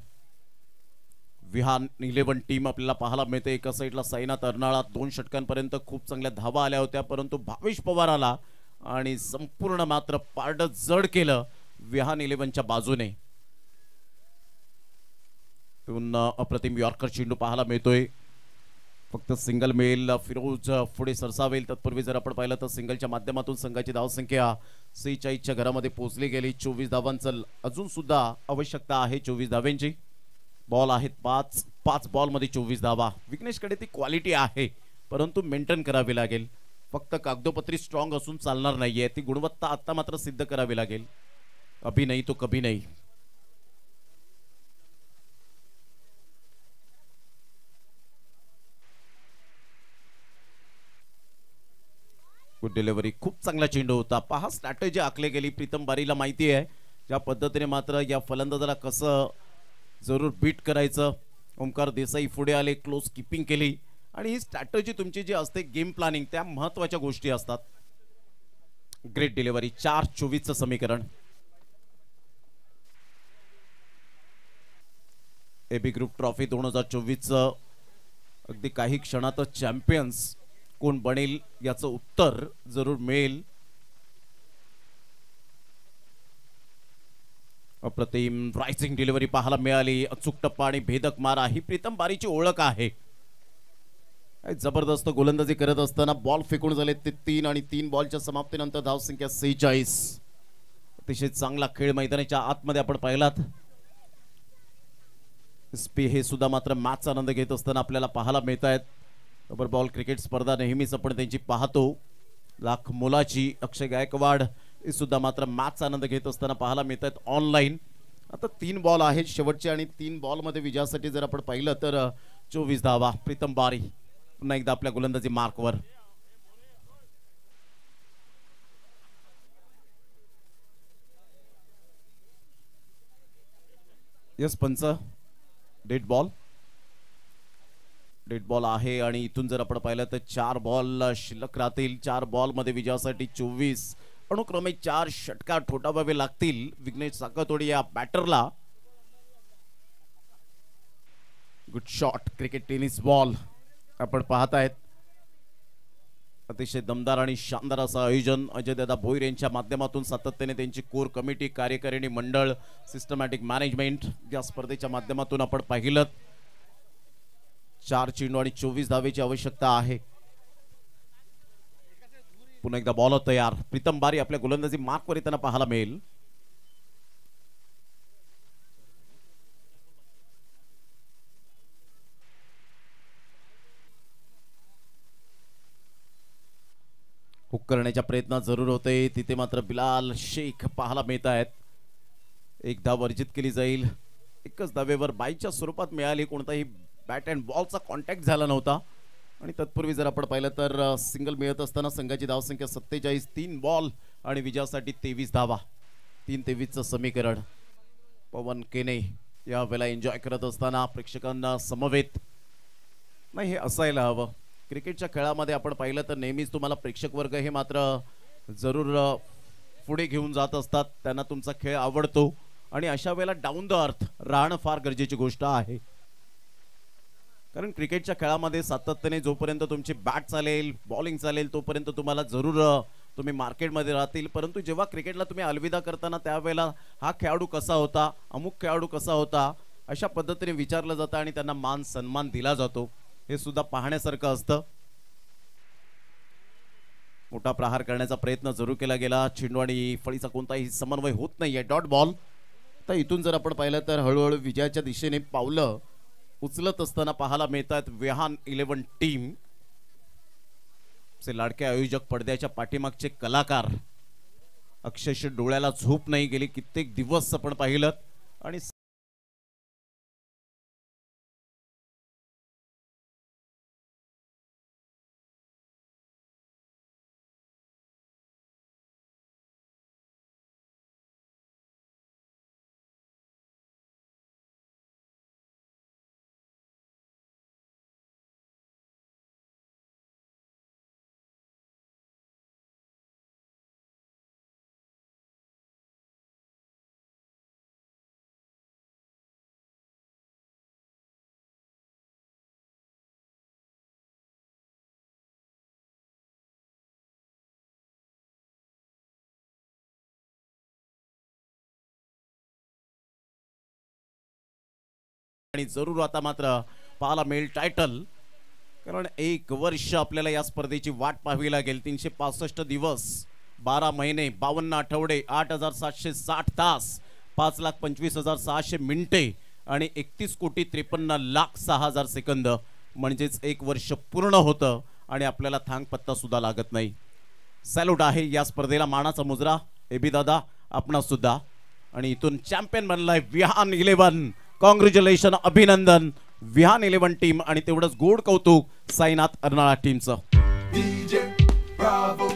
विहान 11 टीम आपल्याला पाहायला मिळते. एका साईडला साईनाथ अर्नाळा 2 षटकांपर्यंत खूप चांगल्या धावा आल्या होत्या परंतु भावेश पवार आला आणि संपूर्ण मात्र पारड जड केलं विहान 11च्या बाजूने. अप्रतिम यॉर्कर चेंडू पाहायला मिळतोय. फक्त सिंगल मिळेल फिरोज पुढे सरसावेल तत्पूर्वी जर आपण पाहिलं तर सिंगलच्या माध्यमातून संघाची धावसंख्या 46च्या घरामध्ये पोहोचली गेली. 24 धावांचं अजून सुद्धा आवश्यकता आहे. 24 धावांची. बॉल आहेत 5 बॉल मध्ये 24 धावा. विघ्नेशकडे ती क्वालिटी आहे परंतु मेंटेन करावी लागेल. फक्त कागदोपत्री स्ट्रॉंग असून चालणार नाहीये. ती गुणवत्ता आता मात्र सिद्ध करावी लागेल. अभी नाही तो कभी नाही. Good delivery. खूप चांगला चेंडू होता. पहा स्ट्रॅटेजी आखली गेली. प्रीतम बारीला माहिती आहे ज्या पद्धतीने मात्र या फलंदाजाला कसं जरूर बीट करायचं. ओमकार देसाई पुढे आले. क्लोज कीपिंग केली आणि ही स्ट्रॅटेजी तुमची जी असते गेम प्लॅनिंग त्या महत्वाच्या गोष्टी असतात. Great delivery. 4-24चं समीकरण. एबी ग्रुप ट्रॉफी 2024चं अगदी काही क्षणातच चॅम्पियन्स कोण बनेल याचं उत्तर जरूर मिळेल. अप्रतिम रायझिंग डिलिव्हरी पाहायला मिळाली. अचूक टप्पा आणि भेदक मारा ही प्रीतम बारीची ओळख आहे. जबरदस्त गोलंदाजी करत असताना बॉल फेकून झाले ते 3 आणि 3 बॉलच्या समाप्तीनंतर धावसंख्या 46. अतिशय चांगला खेळ मैदानाच्या आतमध्ये आपण पाहिलात. हे सुद्धा मात्र मॅचचा आनंद घेत असताना आपल्याला पाहायला मिळत आहेत. रबर बॉल क्रिकेट स्पर्धा नेहमीच आपण त्यांची पाहतो. लाख मोलाची. अक्षय गायकवाड हे सुद्धा मात्र मॅचचा आनंद घेत असताना पाहायला मिळत आहेत ऑनलाईन. आता 3 बॉल आहेत शेवटचे आणि 3 बॉल मध्ये विजयासाठी जर आपण पाहिलं तर 24 धावा. प्रीतम बारी पुन्हा एकदा आपल्या गोलंदाजी मार्कवर. यस पंच. डेड बॉल आहे आणि इथून जर आपण पाहिलं तर 4 बॉल शिल्लक राहतील. 4 बॉल मध्ये विजयासाठी 24 अनुक्रमे 4 षटकार ठोठावावे लागतील विघ्नेश साकतोडी या बॅटरला. Good shot. Cricket tennis ball आपण पाहतायत. अतिशय दमदार आणि शानदार असं आयोजन अजयदादा भोईर यांच्या माध्यमातून सातत्याने त्यांची कोर कमिटी कार्यकारिणी मंडळ सिस्टमॅटिक मॅनेजमेंट या स्पर्धेच्या माध्यमातून आपण पाहिलं. 4 चेंडू आणि 24 धावेची आवश्यकता आहे. पुन्हा एकदा बॉल तयार. प्रीतम बारी आपल्या गोलंदाजी मार्कवर येताना पाहायला मिळेल. हुक करण्याच्या प्रयत्नात जरूर होते. तिथे मात्र बिलाल शेख पाहायला मिळत आहेत. एक धाव वर्जित केली जाईल. एकच धावेवर बाईच्या स्वरूपात मिळाली. कोणताही बॅट अँड बॉलचा कॉन्टॅक्ट झाला नव्हता आणि तत्पूर्वी जर आपण पाहिलं तर सिंगल मिळत असताना संघाची धावसंख्या 47. 3 बॉल आणि विजयासाठी 23 धावा. 3-23चं समीकरण. पवन केने या वेळेला एन्जॉय करत असताना प्रेक्षकांना समवेत नाही हे असायला हवं. क्रिकेटच्या खेळामध्ये आपण पाहिलं तर नेहमीच तुम्हाला प्रेक्षक वर्ग हे मात्र जरूर पुढे घेऊन जात असतात. त्यांना तुमचा खेळ आवडतो आणि अशा वेळेला डाऊन द अर्थ राहणं फार गरजेची गोष्ट आहे. कारण क्रिकेटच्या खेळामध्ये सातत्याने जोपर्यंत तुमची बॅट चालेल बॉलिंग चालेल तोपर्यंत तुम्हाला जरूर तुम्ही मार्केटमध्ये राहतील. परंतु जेव्हा क्रिकेटला तुम्ही अलविदा करताना त्यावेळेला हा खेळाडू कसा होता अमुक खेळाडू कसा होता अशा पद्धतीने विचारलं जातं आणि त्यांना मान सन्मान दिला जातो. हे सुद्धा पाहण्यासारखं असतं. मोठा प्रहार करण्याचा प्रयत्न जरूर केला गेला. चेंडू आणि फळीचा कोणताही समन्वय होत नाहीये. Dot ball. तर इथून जर आपण पाहिलं तर हळूहळू विजयाच्या दिशेने पावलं उचलत असताना पाहायला मिळतात विहान 11 टीम चे लाडके आयोजक पडद्याच्या पाठीमागचे कलाकार. अक्षरशः डोळ्याला झोप नाही गेली. कित्येक दिवस आपण पाहिलं आणि आणि जरूर आता मात्र पाहायला मिळेल टायटल, कारण 1 वर्ष आपल्याला या स्पर्धेची वाट पाहावी लागेल. 365 दिवस, 12 महिने, 52 आठवडे, 8,760 तास, 5,25,600 मिनिटे आणि 31,53,06,000 सेकंद, म्हणजेच 1 वर्ष पूर्ण होतं आणि आपल्याला थांगपत्ता सुद्धा लागत नाही. सॅल्यूट आहे या स्पर्धेला, मानाचा मुजरा एबी दादा आपणा सुद्धा. आणि इथून चॅम्पियन बनलाय विहान 11. कॉंग्रॅच्युलेशन, अभिनंदन विहान 11 टीम. आणि तेवढंच गोड कौतुक साईनाथ अर्नाळा टीमचं. DJ Bravo